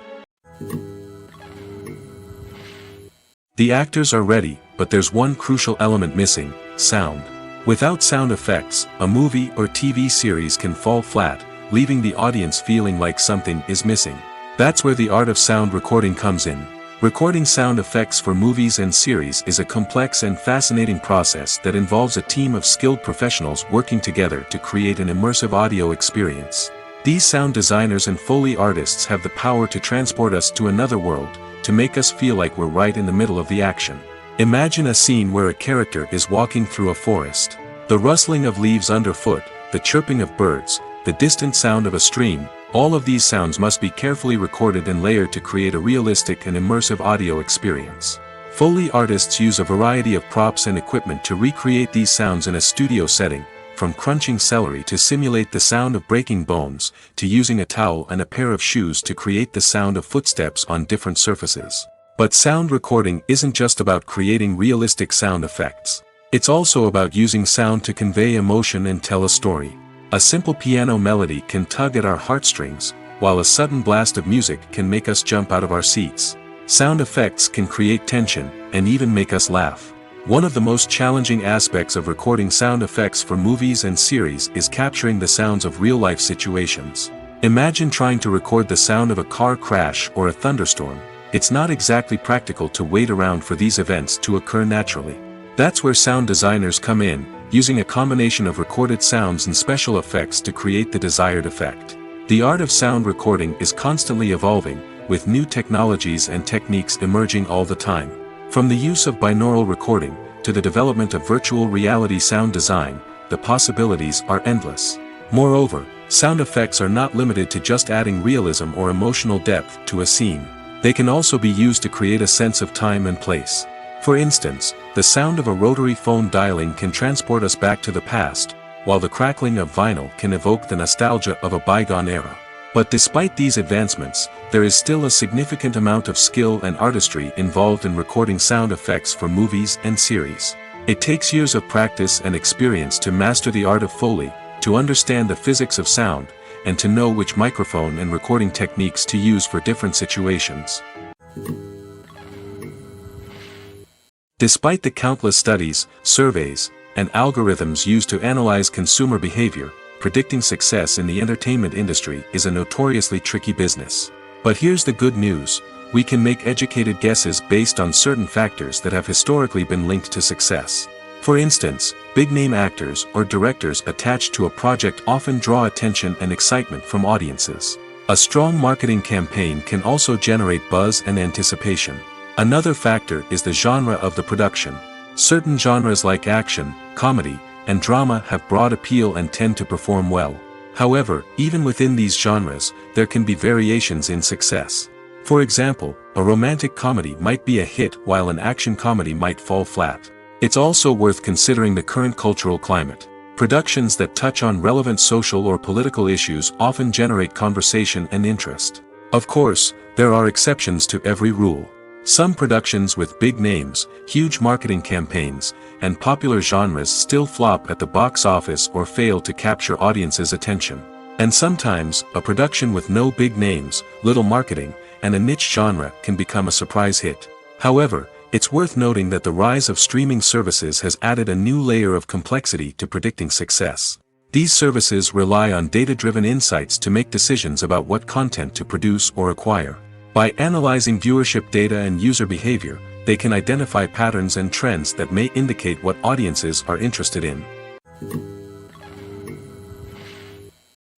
The actors are ready, but there's one crucial element missing: sound. Without sound effects, a movie or TV series can fall flat, leaving the audience feeling like something is missing. That's where the art of sound recording comes in. Recording sound effects for movies and series is a complex and fascinating process that involves a team of skilled professionals working together to create an immersive audio experience. These sound designers and Foley artists have the power to transport us to another world, to make us feel like we're right in the middle of the action. Imagine a scene where a character is walking through a forest. The rustling of leaves underfoot, the chirping of birds, the distant sound of a stream, All of these sounds must be carefully recorded and layered to create a realistic and immersive audio experience. Foley artists use a variety of props and equipment to recreate these sounds in a studio setting, from crunching celery to simulate the sound of breaking bones, to using a towel and a pair of shoes to create the sound of footsteps on different surfaces. But sound recording isn't just about creating realistic sound effects. It's also about using sound to convey emotion and tell a story. A simple piano melody can tug at our heartstrings, while a sudden blast of music can make us jump out of our seats. Sound effects can create tension, and even make us laugh. One of the most challenging aspects of recording sound effects for movies and series is capturing the sounds of real-life situations. Imagine trying to record the sound of a car crash or a thunderstorm. It's not exactly practical to wait around for these events to occur naturally. That's where sound designers come in, using a combination of recorded sounds and special effects to create the desired effect. The art of sound recording is constantly evolving, with new technologies and techniques emerging all the time. From the use of binaural recording, to the development of virtual reality sound design, the possibilities are endless. Moreover, sound effects are not limited to just adding realism or emotional depth to a scene. They can also be used to create a sense of time and place. For instance, the sound of a rotary phone dialing can transport us back to the past, while the crackling of vinyl can evoke the nostalgia of a bygone era. But despite these advancements, there is still a significant amount of skill and artistry involved in recording sound effects for movies and series. It takes years of practice and experience to master the art of Foley, to understand the physics of sound, and to know which microphone and recording techniques to use for different situations. Despite the countless studies, surveys, and algorithms used to analyze consumer behavior, predicting success in the entertainment industry is a notoriously tricky business. But here's the good news: we can make educated guesses based on certain factors that have historically been linked to success. For instance, big-name actors or directors attached to a project often draw attention and excitement from audiences. A strong marketing campaign can also generate buzz and anticipation. Another factor is the genre of the production. Certain genres like action, comedy, and drama have broad appeal and tend to perform well. However, even within these genres, there can be variations in success. For example, a romantic comedy might be a hit while an action comedy might fall flat. It's also worth considering the current cultural climate. Productions that touch on relevant social or political issues often generate conversation and interest. Of course, there are exceptions to every rule. Some productions with big names, huge marketing campaigns, and popular genres still flop at the box office or fail to capture audiences' attention. And sometimes, a production with no big names, little marketing, and a niche genre can become a surprise hit. However, it's worth noting that the rise of streaming services has added a new layer of complexity to predicting success. These services rely on data-driven insights to make decisions about what content to produce or acquire. By analyzing viewership data and user behavior, they can identify patterns and trends that may indicate what audiences are interested in.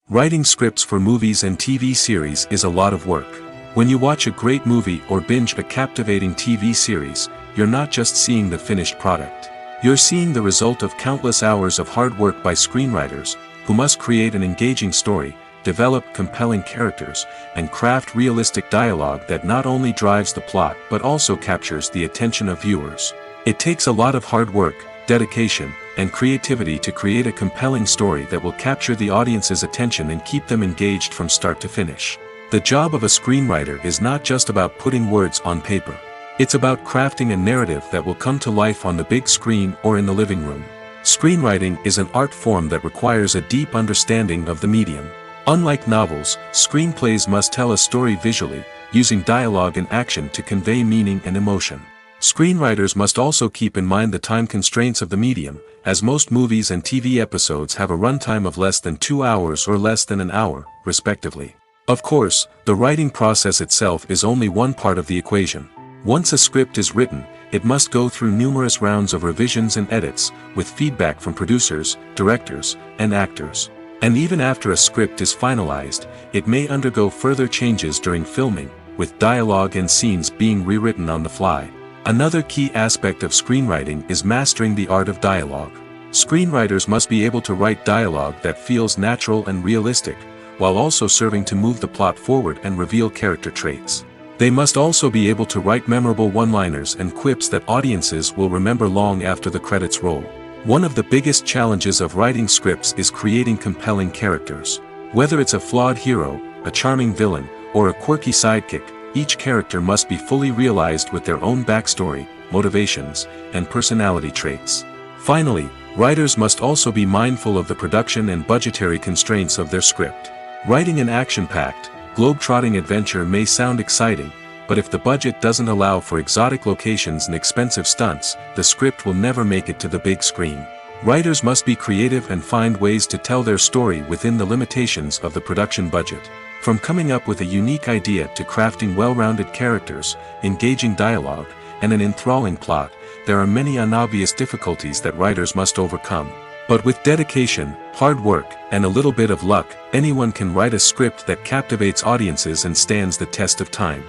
Writing scripts for movies and TV series is a lot of work. When you watch a great movie or binge a captivating TV series, you're not just seeing the finished product. You're seeing the result of countless hours of hard work by screenwriters, who must create an engaging story, develop compelling characters, and craft realistic dialogue that not only drives the plot but also captures the attention of viewers. It takes a lot of hard work, dedication, and creativity to create a compelling story that will capture the audience's attention and keep them engaged from start to finish. The job of a screenwriter is not just about putting words on paper. It's about crafting a narrative that will come to life on the big screen or in the living room. Screenwriting is an art form that requires a deep understanding of the medium. Unlike novels, screenplays must tell a story visually, using dialogue and action to convey meaning and emotion. Screenwriters must also keep in mind the time constraints of the medium, as most movies and TV episodes have a runtime of less than 2 hours or less than an hour, respectively. Of course, the writing process itself is only one part of the equation. Once a script is written, it must go through numerous rounds of revisions and edits, with feedback from producers, directors, and actors. And even after a script is finalized, it may undergo further changes during filming, with dialogue and scenes being rewritten on the fly. Another key aspect of screenwriting is mastering the art of dialogue. Screenwriters must be able to write dialogue that feels natural and realistic, while also serving to move the plot forward and reveal character traits. They must also be able to write memorable one-liners and quips that audiences will remember long after the credits roll. One of the biggest challenges of writing scripts is creating compelling characters. Whether it's a flawed hero, a charming villain, or a quirky sidekick, each character must be fully realized with their own backstory, motivations, and personality traits. Finally, writers must also be mindful of the production and budgetary constraints of their script. Writing an action-packed, globe-trotting adventure may sound exciting, but if the budget doesn't allow for exotic locations and expensive stunts, the script will never make it to the big screen. Writers must be creative and find ways to tell their story within the limitations of the production budget. From coming up with a unique idea to crafting well-rounded characters, engaging dialogue, and an enthralling plot, there are many unobvious difficulties that writers must overcome. But with dedication, hard work, and a little bit of luck, anyone can write a script that captivates audiences and stands the test of time.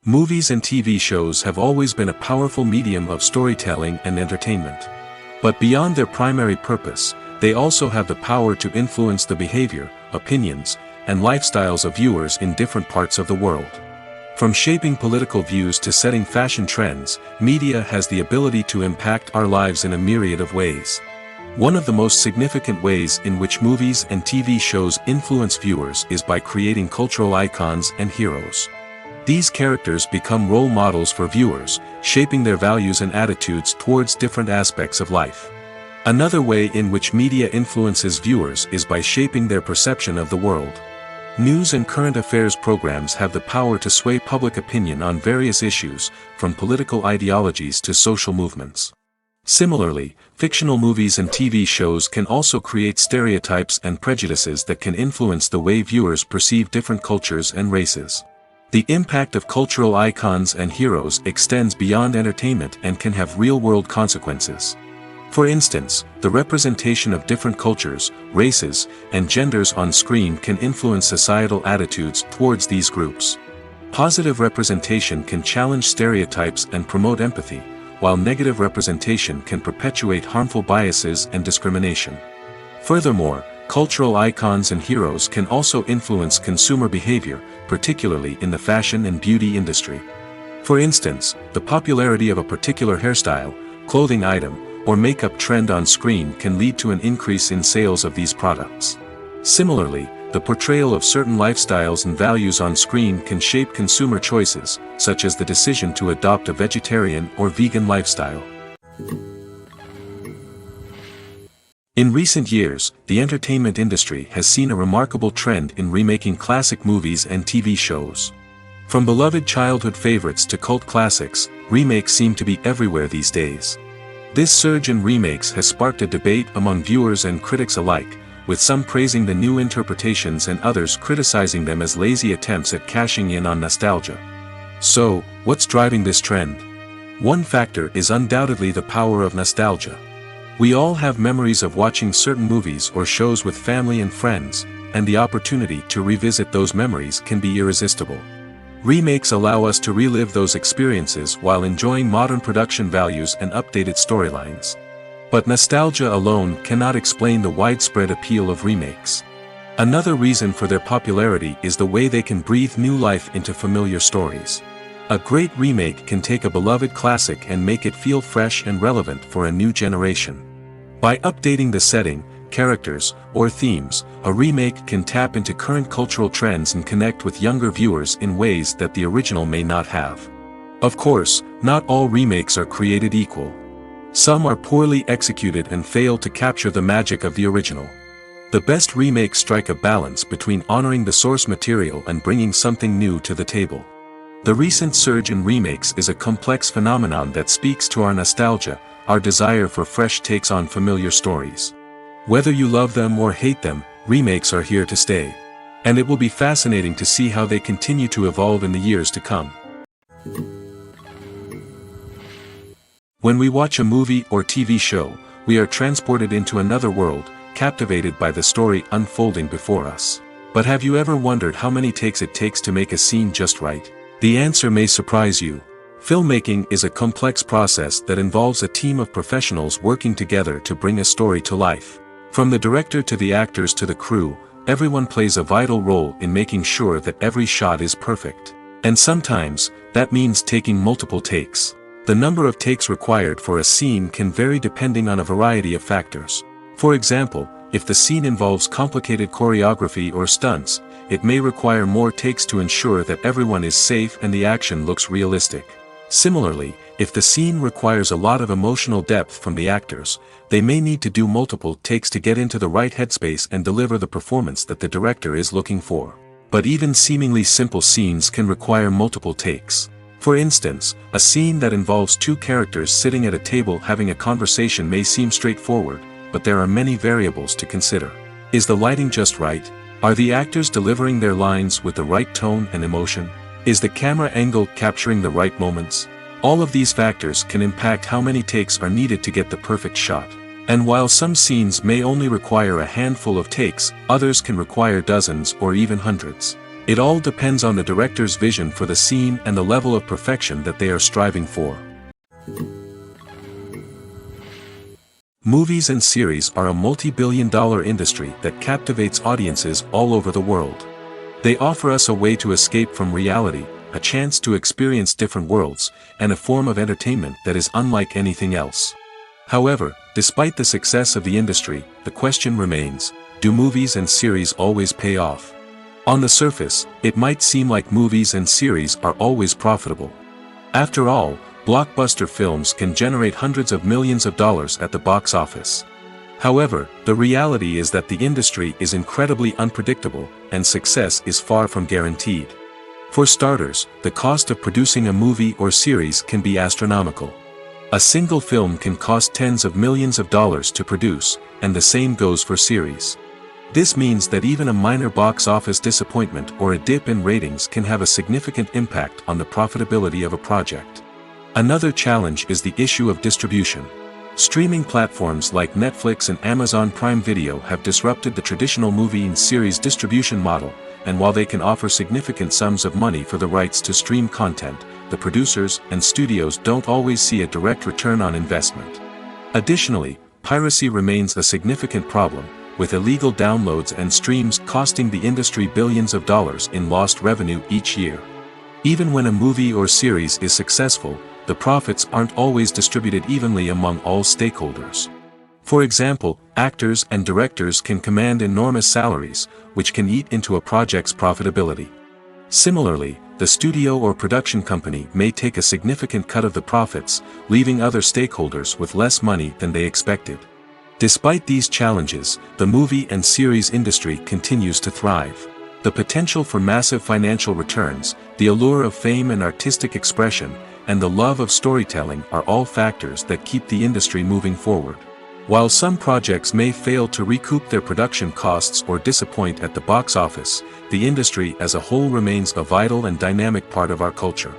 Movies and TV shows have always been a powerful medium of storytelling and entertainment. But beyond their primary purpose, they also have the power to influence the behavior, opinions, and lifestyles of viewers in different parts of the world. From shaping political views to setting fashion trends, media has the ability to impact our lives in a myriad of ways. One of the most significant ways in which movies and TV shows influence viewers is by creating cultural icons and heroes. These characters become role models for viewers, shaping their values and attitudes towards different aspects of life. Another way in which media influences viewers is by shaping their perception of the world. News and current affairs programs have the power to sway public opinion on various issues, from political ideologies to social movements. Similarly, fictional movies and TV shows can also create stereotypes and prejudices that can influence the way viewers perceive different cultures and races. The impact of cultural icons and heroes extends beyond entertainment and can have real-world consequences. For instance, the representation of different cultures, races, and genders on screen can influence societal attitudes towards these groups. Positive representation can challenge stereotypes and promote empathy, while negative representation can perpetuate harmful biases and discrimination. Furthermore, cultural icons and heroes can also influence consumer behavior, particularly in the fashion and beauty industry. For instance, the popularity of a particular hairstyle, clothing item, or makeup trend on screen can lead to an increase in sales of these products. Similarly, the portrayal of certain lifestyles and values on screen can shape consumer choices, such as the decision to adopt a vegetarian or vegan lifestyle. In recent years, the entertainment industry has seen a remarkable trend in remaking classic movies and TV shows. From beloved childhood favorites to cult classics, remakes seem to be everywhere these days. This surge in remakes has sparked a debate among viewers and critics alike, with some praising the new interpretations and others criticizing them as lazy attempts at cashing in on nostalgia. So, what's driving this trend? One factor is undoubtedly the power of nostalgia. We all have memories of watching certain movies or shows with family and friends, and the opportunity to revisit those memories can be irresistible. Remakes allow us to relive those experiences while enjoying modern production values and updated storylines. But nostalgia alone cannot explain the widespread appeal of remakes. Another reason for their popularity is the way they can breathe new life into familiar stories. A great remake can take a beloved classic and make it feel fresh and relevant for a new generation. By updating the setting, characters, or themes, a remake can tap into current cultural trends and connect with younger viewers in ways that the original may not have. Of course, not all remakes are created equal. Some are poorly executed and fail to capture the magic of the original. The best remakes strike a balance between honoring the source material and bringing something new to the table. The recent surge in remakes is a complex phenomenon that speaks to our nostalgia, our desire for fresh takes on familiar stories. Whether you love them or hate them, remakes are here to stay. And it will be fascinating to see how they continue to evolve in the years to come. When we watch a movie or TV show, we are transported into another world, captivated by the story unfolding before us. But have you ever wondered how many takes it takes to make a scene just right? The answer may surprise you. Filmmaking is a complex process that involves a team of professionals working together to bring a story to life. From the director to the actors to the crew, everyone plays a vital role in making sure that every shot is perfect. And sometimes, that means taking multiple takes. The number of takes required for a scene can vary depending on a variety of factors. For example, if the scene involves complicated choreography or stunts, it may require more takes to ensure that everyone is safe and the action looks realistic. Similarly, if the scene requires a lot of emotional depth from the actors, they may need to do multiple takes to get into the right headspace and deliver the performance that the director is looking for. But even seemingly simple scenes can require multiple takes. For instance, a scene that involves two characters sitting at a table having a conversation may seem straightforward, but there are many variables to consider. Is the lighting just right? Are the actors delivering their lines with the right tone and emotion? Is the camera angle capturing the right moments? All of these factors can impact how many takes are needed to get the perfect shot. And while some scenes may only require a handful of takes, others can require dozens or even hundreds. It all depends on the director's vision for the scene and the level of perfection that they are striving for. Movies and series are a multi-billion-dollar industry that captivates audiences all over the world. They offer us a way to escape from reality, a chance to experience different worlds, and a form of entertainment that is unlike anything else. However, despite the success of the industry, the question remains, do movies and series always pay off? On the surface, it might seem like movies and series are always profitable. After all, blockbuster films can generate hundreds of millions of dollars at the box office. However, the reality is that the industry is incredibly unpredictable, and success is far from guaranteed. For starters, the cost of producing a movie or series can be astronomical. A single film can cost tens of millions of dollars to produce, and the same goes for series. This means that even a minor box office disappointment or a dip in ratings can have a significant impact on the profitability of a project. Another challenge is the issue of distribution. Streaming platforms like Netflix and Amazon Prime Video have disrupted the traditional movie and series distribution model, and while they can offer significant sums of money for the rights to stream content, the producers and studios don't always see a direct return on investment. Additionally, piracy remains a significant problem, with illegal downloads and streams costing the industry billions of dollars in lost revenue each year. Even when a movie or series is successful, the profits aren't always distributed evenly among all stakeholders. For example, actors and directors can command enormous salaries, which can eat into a project's profitability. Similarly, the studio or production company may take a significant cut of the profits, leaving other stakeholders with less money than they expected. Despite these challenges, the movie and series industry continues to thrive. The potential for massive financial returns, the allure of fame and artistic expression, and the love of storytelling are all factors that keep the industry moving forward. While some projects may fail to recoup their production costs or disappoint at the box office, the industry as a whole remains a vital and dynamic part of our culture.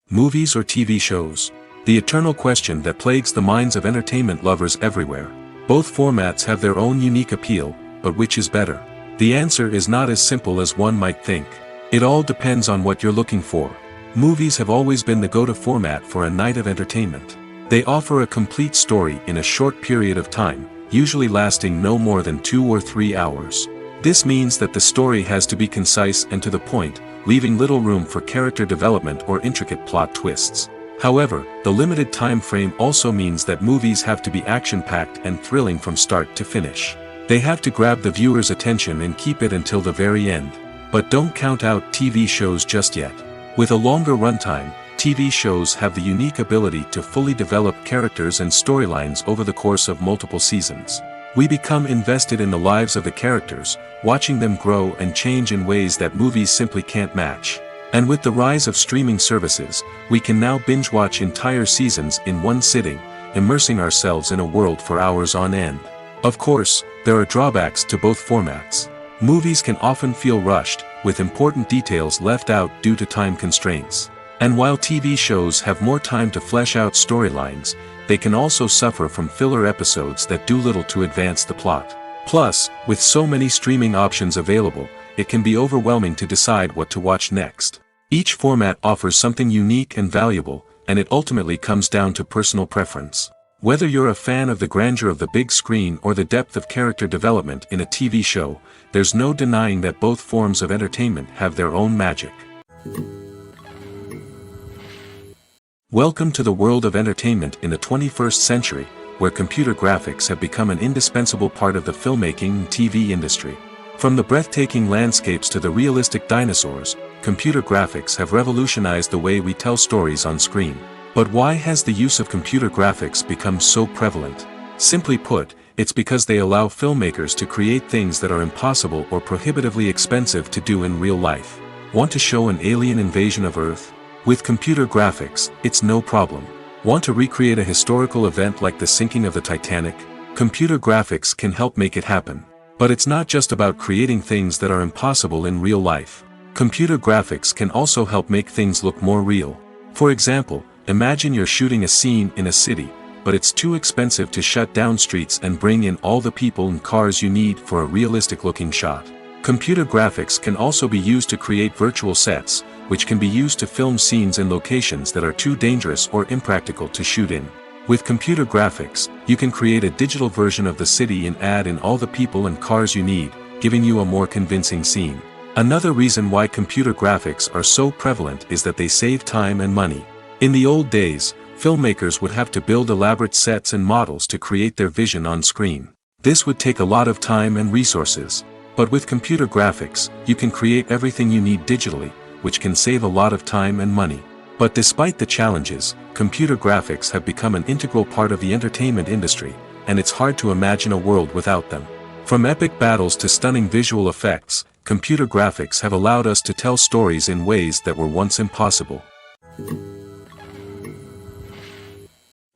Movies or TV shows? The eternal question that plagues the minds of entertainment lovers everywhere. Both formats have their own unique appeal, but which is better? The answer is not as simple as one might think. It all depends on what you're looking for. Movies have always been the go-to format for a night of entertainment. They offer a complete story in a short period of time, usually lasting no more than 2 or 3 hours. This means that the story has to be concise and to the point, leaving little room for character development or intricate plot twists. However, the limited time frame also means that movies have to be action-packed and thrilling from start to finish. They have to grab the viewer's attention and keep it until the very end. But don't count out TV shows just yet. With a longer runtime, TV shows have the unique ability to fully develop characters and storylines over the course of multiple seasons. We become invested in the lives of the characters, watching them grow and change in ways that movies simply can't match. And with the rise of streaming services, we can now binge-watch entire seasons in one sitting, immersing ourselves in a world for hours on end. Of course, there are drawbacks to both formats. Movies can often feel rushed, with important details left out due to time constraints. And while TV shows have more time to flesh out storylines, they can also suffer from filler episodes that do little to advance the plot. Plus, with so many streaming options available, it can be overwhelming to decide what to watch next. Each format offers something unique and valuable, and it ultimately comes down to personal preference. Whether you're a fan of the grandeur of the big screen or the depth of character development in a TV show, there's no denying that both forms of entertainment have their own magic. Welcome to the world of entertainment in the 21st century, where computer graphics have become an indispensable part of the filmmaking and TV industry. From the breathtaking landscapes to the realistic dinosaurs, computer graphics have revolutionized the way we tell stories on screen. But why has the use of computer graphics become so prevalent? Simply put, it's because they allow filmmakers to create things that are impossible or prohibitively expensive to do in real life. Want to show an alien invasion of Earth? With computer graphics, it's no problem. Want to recreate a historical event like the sinking of the Titanic? Computer graphics can help make it happen. But it's not just about creating things that are impossible in real life. Computer graphics can also help make things look more real. For example, imagine you're shooting a scene in a city, but it's too expensive to shut down streets and bring in all the people and cars you need for a realistic-looking shot. Computer graphics can also be used to create virtual sets, which can be used to film scenes in locations that are too dangerous or impractical to shoot in. With computer graphics, you can create a digital version of the city and add in all the people and cars you need, giving you a more convincing scene. Another reason why computer graphics are so prevalent is that they save time and money. In the old days, filmmakers would have to build elaborate sets and models to create their vision on screen. This would take a lot of time and resources. But with computer graphics, you can create everything you need digitally, which can save a lot of time and money. But despite the challenges, computer graphics have become an integral part of the entertainment industry, and it's hard to imagine a world without them. From epic battles to stunning visual effects, computer graphics have allowed us to tell stories in ways that were once impossible.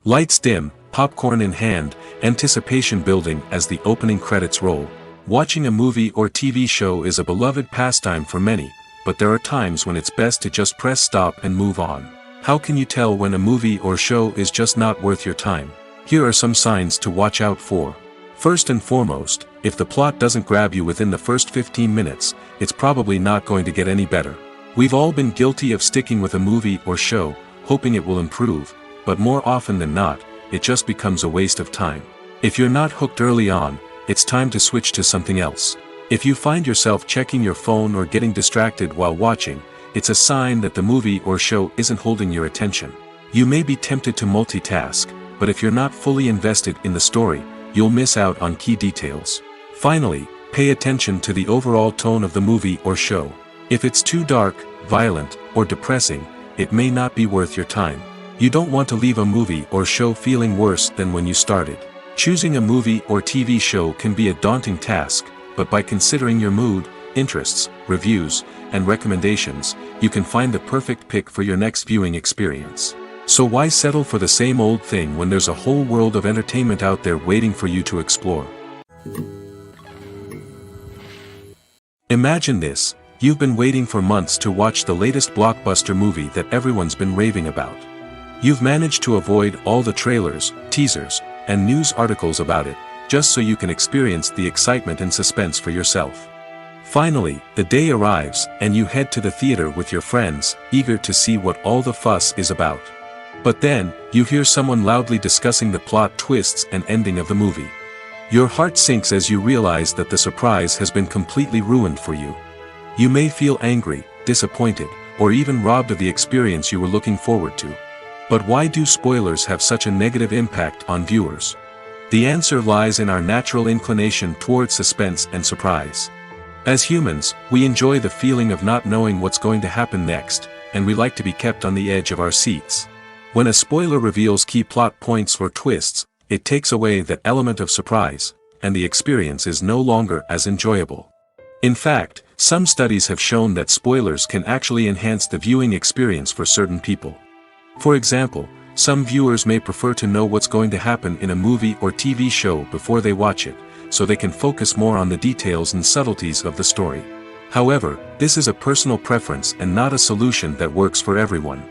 Lights dim, popcorn in hand, anticipation building as the opening credits roll. Watching a movie or TV show is a beloved pastime for many, but there are times when it's best to just press stop and move on. How can you tell when a movie or show is just not worth your time? Here are some signs to watch out for. First and foremost, if the plot doesn't grab you within the first 15 minutes, it's probably not going to get any better. We've all been guilty of sticking with a movie or show, hoping it will improve, but more often than not, it just becomes a waste of time. If you're not hooked early on, it's time to switch to something else. If you find yourself checking your phone or getting distracted while watching, it's a sign that the movie or show isn't holding your attention. You may be tempted to multitask, but if you're not fully invested in the story, you'll miss out on key details. Finally, pay attention to the overall tone of the movie or show. If it's too dark, violent, or depressing, it may not be worth your time. You don't want to leave a movie or show feeling worse than when you started. Choosing a movie or TV show can be a daunting task, but by considering your mood, interests, reviews, and recommendations, you can find the perfect pick for your next viewing experience. So why settle for the same old thing when there's a whole world of entertainment out there waiting for you to explore? Imagine this: you've been waiting for months to watch the latest blockbuster movie that everyone's been raving about. You've managed to avoid all the trailers, teasers, and news articles about it, just so you can experience the excitement and suspense for yourself. Finally, the day arrives, and you head to the theater with your friends, eager to see what all the fuss is about. But then, you hear someone loudly discussing the plot twists and ending of the movie. Your heart sinks as you realize that the surprise has been completely ruined for you. You may feel angry, disappointed, or even robbed of the experience you were looking forward to. But why do spoilers have such a negative impact on viewers? The answer lies in our natural inclination toward suspense and surprise. As humans, we enjoy the feeling of not knowing what's going to happen next, and we like to be kept on the edge of our seats. When a spoiler reveals key plot points or twists, it takes away that element of surprise, and the experience is no longer as enjoyable. In fact, some studies have shown that spoilers can actually enhance the viewing experience for certain people. For example, some viewers may prefer to know what's going to happen in a movie or TV show before they watch it, so they can focus more on the details and subtleties of the story. However, this is a personal preference and not a solution that works for everyone.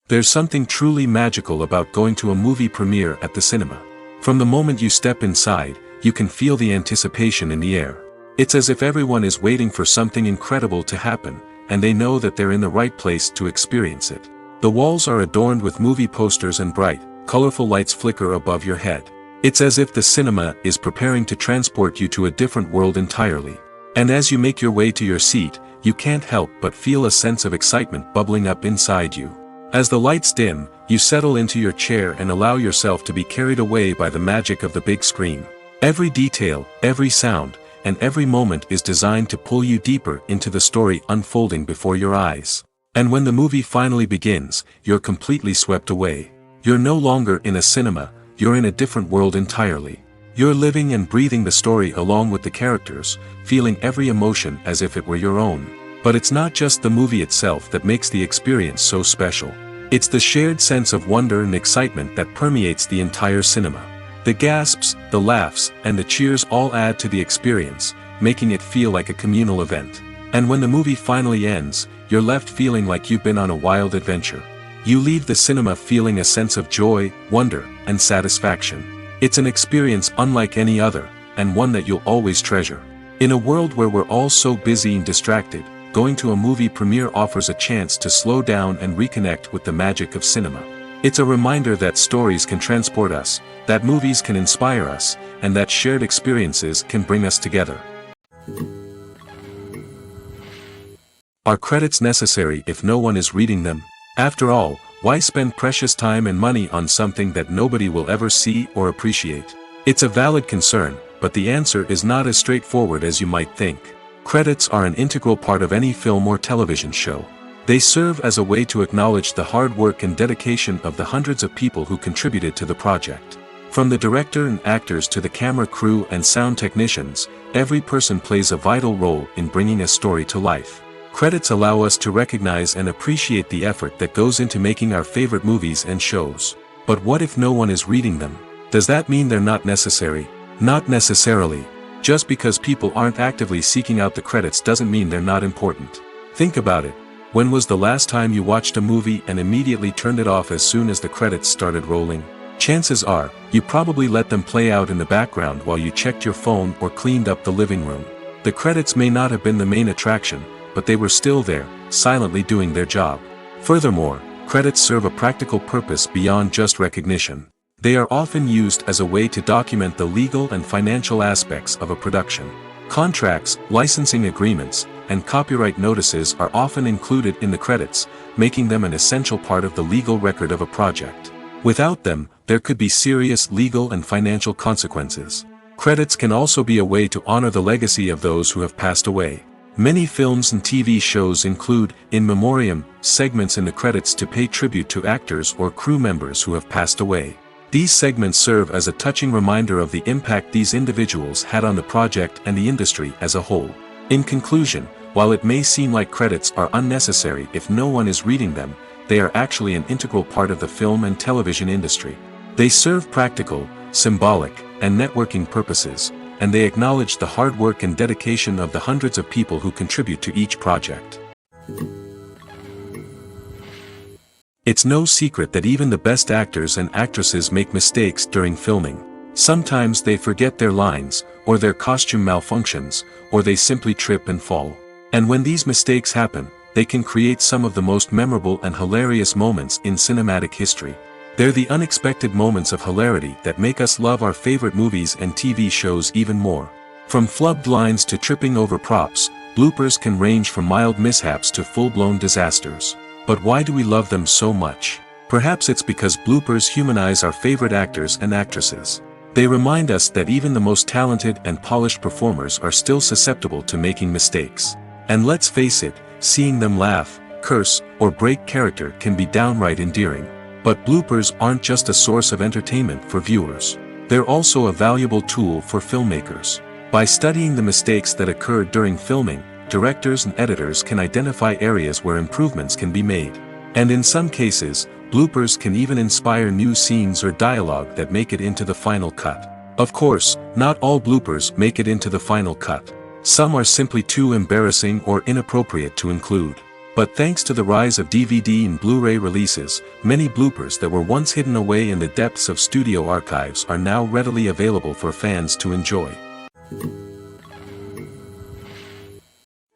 There's something truly magical about going to a movie premiere at the cinema. From the moment you step inside, you can feel the anticipation in the air. It's as if everyone is waiting for something incredible to happen, and they know that they're in the right place to experience it. The walls are adorned with movie posters and bright, colorful lights flicker above your head. It's as if the cinema is preparing to transport you to a different world entirely. And as you make your way to your seat, you can't help but feel a sense of excitement bubbling up inside you. As the lights dim, you settle into your chair and allow yourself to be carried away by the magic of the big screen. Every detail, every sound, and every moment is designed to pull you deeper into the story unfolding before your eyes. And when the movie finally begins, you're completely swept away. You're no longer in a cinema, you're in a different world entirely. You're living and breathing the story along with the characters, feeling every emotion as if it were your own. But it's not just the movie itself that makes the experience so special. It's the shared sense of wonder and excitement that permeates the entire cinema. The gasps, the laughs, and the cheers all add to the experience, making it feel like a communal event. And when the movie finally ends, you're left feeling like you've been on a wild adventure. You leave the cinema feeling a sense of joy, wonder, and satisfaction. It's an experience unlike any other, and one that you'll always treasure. In a world where we're all so busy and distracted, going to a movie premiere offers a chance to slow down and reconnect with the magic of cinema. It's a reminder that stories can transport us, that movies can inspire us, and that shared experiences can bring us together. Are credits necessary if no one is reading them? After all, why spend precious time and money on something that nobody will ever see or appreciate? It's a valid concern, but the answer is not as straightforward as you might think. Credits are an integral part of any film or television show. They serve as a way to acknowledge the hard work and dedication of the hundreds of people who contributed to the project. From the director and actors to the camera crew and sound technicians, every person plays a vital role in bringing a story to life. Credits allow us to recognize and appreciate the effort that goes into making our favorite movies and shows. But what if no one is reading them? Does that mean they're not necessary? Not necessarily. Just because people aren't actively seeking out the credits doesn't mean they're not important. Think about it. When was the last time you watched a movie and immediately turned it off as soon as the credits started rolling? Chances are, you probably let them play out in the background while you checked your phone or cleaned up the living room. The credits may not have been the main attraction, but they were still there, silently doing their job. Furthermore, credits serve a practical purpose beyond just recognition. They are often used as a way to document the legal and financial aspects of a production. Contracts, licensing agreements, and copyright notices are often included in the credits, making them an essential part of the legal record of a project. Without them, there could be serious legal and financial consequences. Credits can also be a way to honor the legacy of those who have passed away. Many films and TV shows include, in memoriam, segments in the credits to pay tribute to actors or crew members who have passed away. These segments serve as a touching reminder of the impact these individuals had on the project and the industry as a whole. In conclusion, while it may seem like credits are unnecessary if no one is reading them, they are actually an integral part of the film and television industry. They serve practical, symbolic, and networking purposes, and they acknowledge the hard work and dedication of the hundreds of people who contribute to each project. It's no secret that even the best actors and actresses make mistakes during filming. Sometimes they forget their lines, or their costume malfunctions, or they simply trip and fall. And when these mistakes happen, they can create some of the most memorable and hilarious moments in cinematic history. They're the unexpected moments of hilarity that make us love our favorite movies and TV shows even more. From flubbed lines to tripping over props, bloopers can range from mild mishaps to full-blown disasters. But why do we love them so much? Perhaps it's because bloopers humanize our favorite actors and actresses. They remind us that even the most talented and polished performers are still susceptible to making mistakes. And let's face it, seeing them laugh, curse, or break character can be downright endearing. But bloopers aren't just a source of entertainment for viewers. They're also a valuable tool for filmmakers. By studying the mistakes that occurred during filming, directors and editors can identify areas where improvements can be made. And in some cases, bloopers can even inspire new scenes or dialogue that make it into the final cut. Of course, not all bloopers make it into the final cut. Some are simply too embarrassing or inappropriate to include. But thanks to the rise of DVD and Blu-ray releases, many bloopers that were once hidden away in the depths of studio archives are now readily available for fans to enjoy.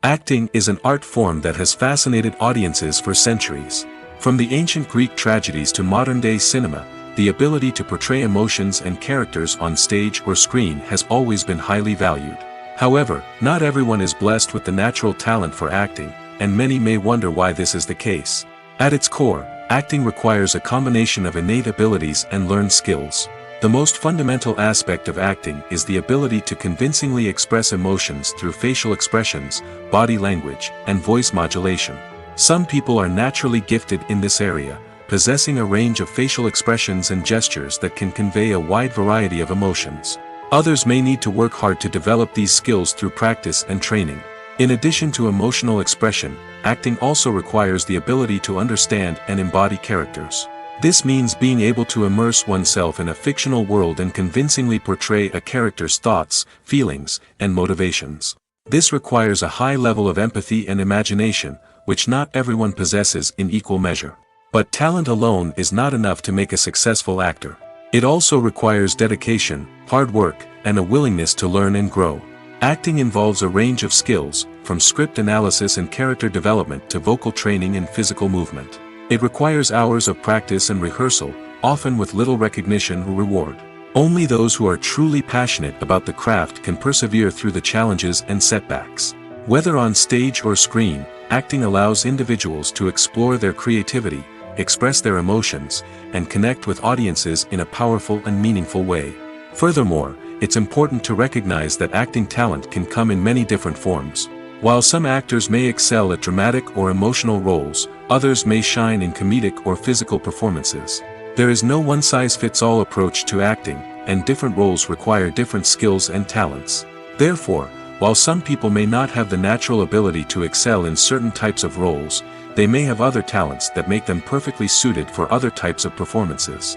Acting is an art form that has fascinated audiences for centuries. From the ancient Greek tragedies to modern-day cinema, the ability to portray emotions and characters on stage or screen has always been highly valued. However, not everyone is blessed with the natural talent for acting, and many may wonder why this is the case. At its core, acting requires a combination of innate abilities and learned skills. The most fundamental aspect of acting is the ability to convincingly express emotions through facial expressions, body language, and voice modulation. Some people are naturally gifted in this area, possessing a range of facial expressions and gestures that can convey a wide variety of emotions. Others may need to work hard to develop these skills through practice and training. In addition to emotional expression, acting also requires the ability to understand and embody characters. This means being able to immerse oneself in a fictional world and convincingly portray a character's thoughts, feelings, and motivations. This requires a high level of empathy and imagination, which not everyone possesses in equal measure. But talent alone is not enough to make a successful actor. It also requires dedication, hard work, and a willingness to learn and grow. Acting involves a range of skills, from script analysis and character development to vocal training and physical movement. It requires hours of practice and rehearsal, often with little recognition or reward. Only those who are truly passionate about the craft can persevere through the challenges and setbacks. Whether on stage or screen, acting allows individuals to explore their creativity, express their emotions, and connect with audiences in a powerful and meaningful way. Furthermore, it's important to recognize that acting talent can come in many different forms. While some actors may excel at dramatic or emotional roles, others may shine in comedic or physical performances. There is no one-size-fits-all approach to acting, and different roles require different skills and talents. Therefore, while some people may not have the natural ability to excel in certain types of roles, they may have other talents that make them perfectly suited for other types of performances.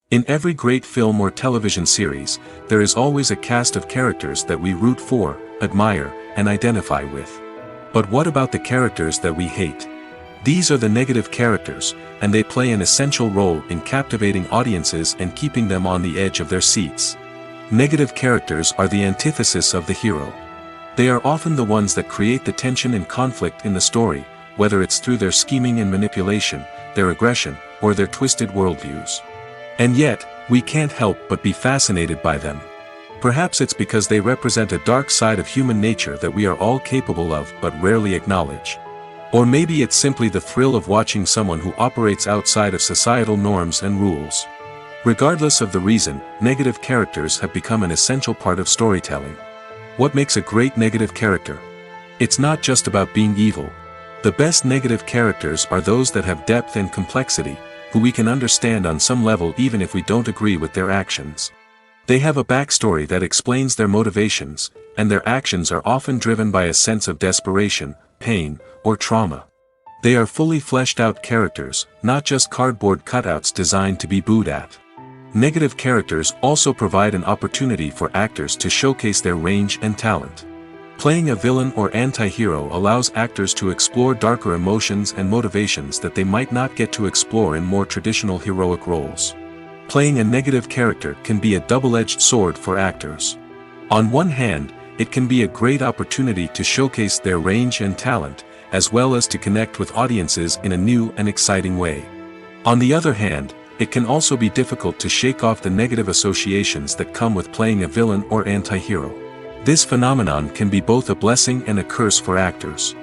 In every great film or television series, there is always a cast of characters that we root for, admire, and identify with. But what about the characters that we hate? These are the negative characters, and they play an essential role in captivating audiences and keeping them on the edge of their seats. Negative characters are the antithesis of the hero. They are often the ones that create the tension and conflict in the story, whether it's through their scheming and manipulation, their aggression, or their twisted worldviews. And yet, we can't help but be fascinated by them. Perhaps it's because they represent a dark side of human nature that we are all capable of but rarely acknowledge. Or maybe it's simply the thrill of watching someone who operates outside of societal norms and rules. Regardless of the reason, negative characters have become an essential part of storytelling. What makes a great negative character? It's not just about being evil. The best negative characters are those that have depth and complexity, who we can understand on some level even if we don't agree with their actions. They have a backstory that explains their motivations, and their actions are often driven by a sense of desperation, pain, or trauma. They are fully fleshed out characters, not just cardboard cutouts designed to be booed at. Negative characters also provide an opportunity for actors to showcase their range and talent. Playing a villain or anti-hero allows actors to explore darker emotions and motivations that they might not get to explore in more traditional heroic roles. Playing a negative character can be a double-edged sword for actors. On one hand, it can be a great opportunity to showcase their range and talent, as well as to connect with audiences in a new and exciting way. On the other hand, it can also be difficult to shake off the negative associations that come with playing a villain or anti-hero. This phenomenon can be both a blessing and a curse for actors.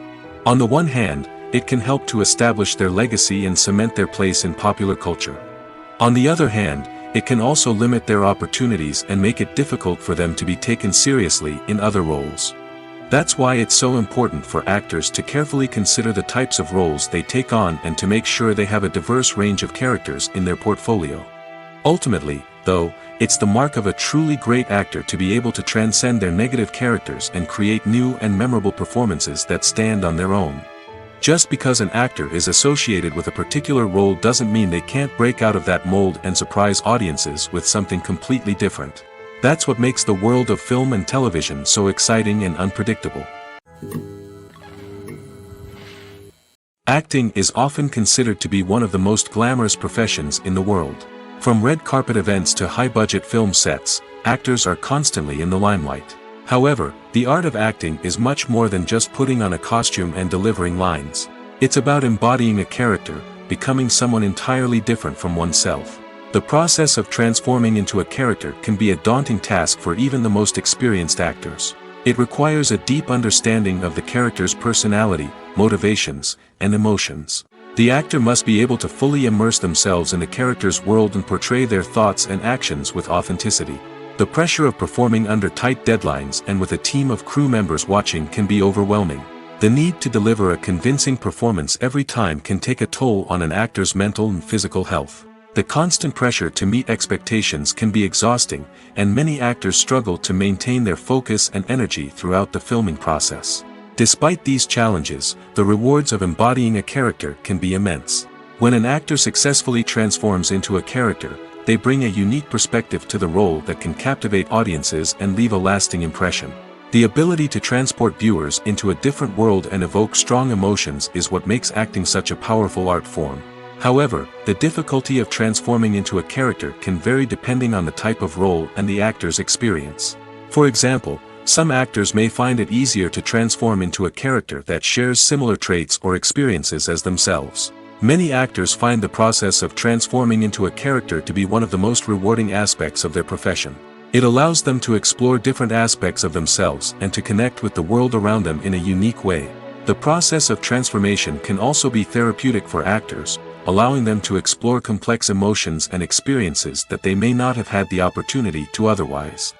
On the one hand, it can help to establish their legacy and cement their place in popular culture. On the other hand, it can also limit their opportunities and make it difficult for them to be taken seriously in other roles. That's why it's so important for actors to carefully consider the types of roles they take on and to make sure they have a diverse range of characters in their portfolio. Ultimately, though, it's the mark of a truly great actor to be able to transcend their negative characters and create new and memorable performances that stand on their own. Just because an actor is associated with a particular role doesn't mean they can't break out of that mold and surprise audiences with something completely different. That's what makes the world of film and television so exciting and unpredictable. Acting is often considered to be one of the most glamorous professions in the world. From red carpet events to high-budget film sets, actors are constantly in the limelight. However, the art of acting is much more than just putting on a costume and delivering lines. It's about embodying a character, becoming someone entirely different from oneself. The process of transforming into a character can be a daunting task for even the most experienced actors. It requires a deep understanding of the character's personality, motivations, and emotions. The actor must be able to fully immerse themselves in the character's world and portray their thoughts and actions with authenticity. The pressure of performing under tight deadlines and with a team of crew members watching can be overwhelming. The need to deliver a convincing performance every time can take a toll on an actor's mental and physical health. The constant pressure to meet expectations can be exhausting, and many actors struggle to maintain their focus and energy throughout the filming process. Despite these challenges, the rewards of embodying a character can be immense. When an actor successfully transforms into a character, they bring a unique perspective to the role that can captivate audiences and leave a lasting impression. The ability to transport viewers into a different world and evoke strong emotions is what makes acting such a powerful art form. However, the difficulty of transforming into a character can vary depending on the type of role and the actor's experience. For example, some actors may find it easier to transform into a character that shares similar traits or experiences as themselves. Many actors find the process of transforming into a character to be one of the most rewarding aspects of their profession. It allows them to explore different aspects of themselves and to connect with the world around them in a unique way. The process of transformation can also be therapeutic for actors, allowing them to explore complex emotions and experiences that they may not have had the opportunity to otherwise.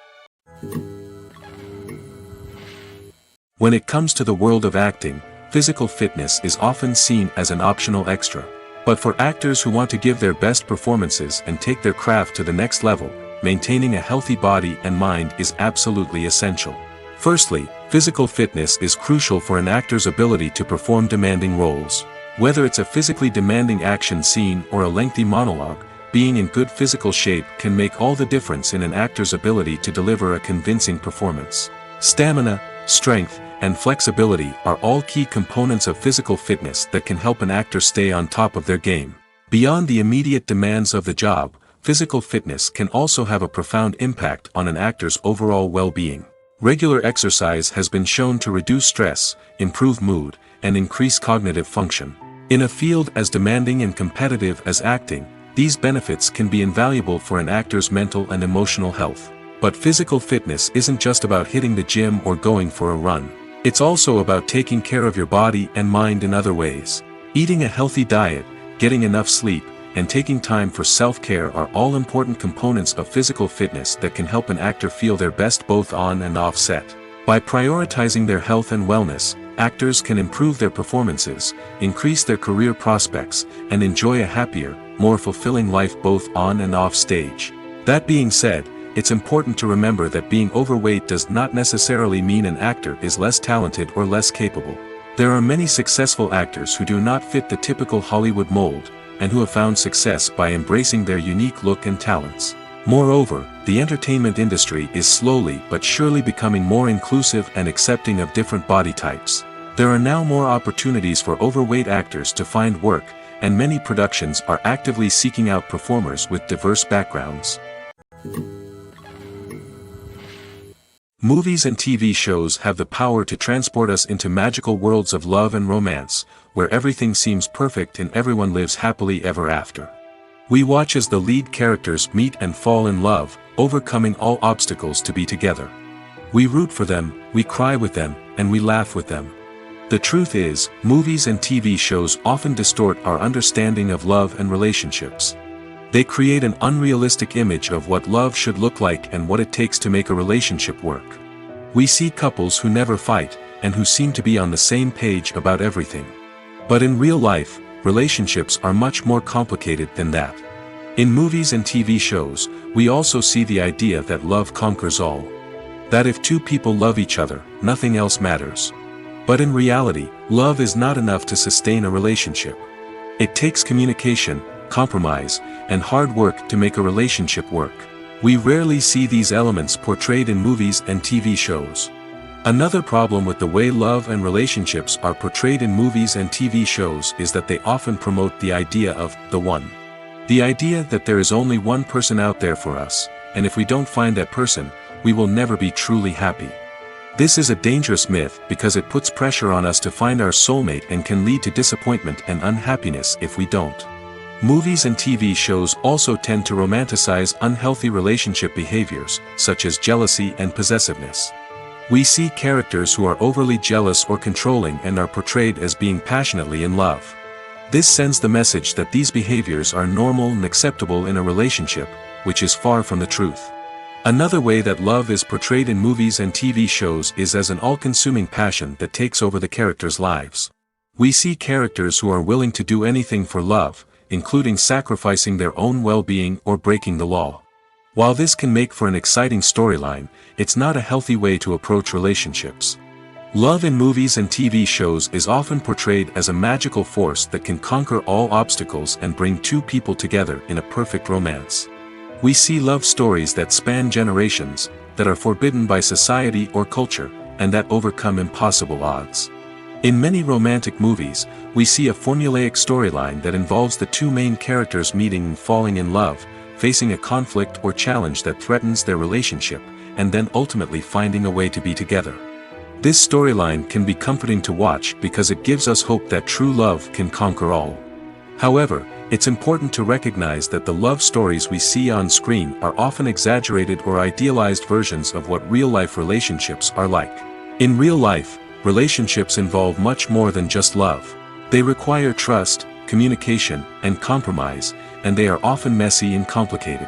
When it comes to the world of acting, physical fitness is often seen as an optional extra. But for actors who want to give their best performances and take their craft to the next level, maintaining a healthy body and mind is absolutely essential. Firstly, physical fitness is crucial for an actor's ability to perform demanding roles. Whether it's a physically demanding action scene or a lengthy monologue, being in good physical shape can make all the difference in an actor's ability to deliver a convincing performance. Stamina, strength, and flexibility are all key components of physical fitness that can help an actor stay on top of their game. Beyond the immediate demands of the job, physical fitness can also have a profound impact on an actor's overall well-being. Regular exercise has been shown to reduce stress, improve mood, and increase cognitive function. In a field as demanding and competitive as acting, these benefits can be invaluable for an actor's mental and emotional health. But physical fitness isn't just about hitting the gym or going for a run. It's also about taking care of your body and mind in other ways. Eating a healthy diet, getting enough sleep, and taking time for self-care are all important components of physical fitness that can help an actor feel their best both on and off set. By prioritizing their health and wellness, actors can improve their performances, increase their career prospects, and enjoy a happier, more fulfilling life both on and off stage. That being said, it's important to remember that being overweight does not necessarily mean an actor is less talented or less capable. There are many successful actors who do not fit the typical Hollywood mold, and who have found success by embracing their unique look and talents. Moreover, the entertainment industry is slowly but surely becoming more inclusive and accepting of different body types. There are now more opportunities for overweight actors to find work, and many productions are actively seeking out performers with diverse backgrounds. Movies and TV shows have the power to transport us into magical worlds of love and romance, where everything seems perfect and everyone lives happily ever after. We watch as the lead characters meet and fall in love, overcoming all obstacles to be together. We root for them, we cry with them, and we laugh with them. The truth is, movies and TV shows often distort our understanding of love and relationships. They create an unrealistic image of what love should look like and what it takes to make a relationship work. We see couples who never fight, and who seem to be on the same page about everything. But in real life, relationships are much more complicated than that. In movies and TV shows, we also see the idea that love conquers all. That if two people love each other, nothing else matters. But in reality, love is not enough to sustain a relationship. It takes communication, compromise, and hard work to make a relationship work. We rarely see these elements portrayed in movies and TV shows. Another problem with the way love and relationships are portrayed in movies and TV shows is that they often promote the idea of the one. The idea that there is only one person out there for us, and if we don't find that person, we will never be truly happy. This is a dangerous myth because it puts pressure on us to find our soulmate and can lead to disappointment and unhappiness if we don't. Movies and TV shows also tend to romanticize unhealthy relationship behaviors, such as jealousy and possessiveness. We see characters who are overly jealous or controlling and are portrayed as being passionately in love. This sends the message that these behaviors are normal and acceptable in a relationship, which is far from the truth. Another way that love is portrayed in movies and TV shows is as an all-consuming passion that takes over the characters' lives. We see characters who are willing to do anything for love, including sacrificing their own well-being or breaking the law. While this can make for an exciting storyline, it's not a healthy way to approach relationships. Love in movies and TV shows is often portrayed as a magical force that can conquer all obstacles and bring two people together in a perfect romance. We see love stories that span generations, that are forbidden by society or culture, and that overcome impossible odds. In many romantic movies, we see a formulaic storyline that involves the two main characters meeting and falling in love, facing a conflict or challenge that threatens their relationship, and then ultimately finding a way to be together. This storyline can be comforting to watch because it gives us hope that true love can conquer all. However, it's important to recognize that the love stories we see on screen are often exaggerated or idealized versions of what real-life relationships are like. In real life, relationships involve much more than just love. They require trust, communication, and compromise, and they are often messy and complicated.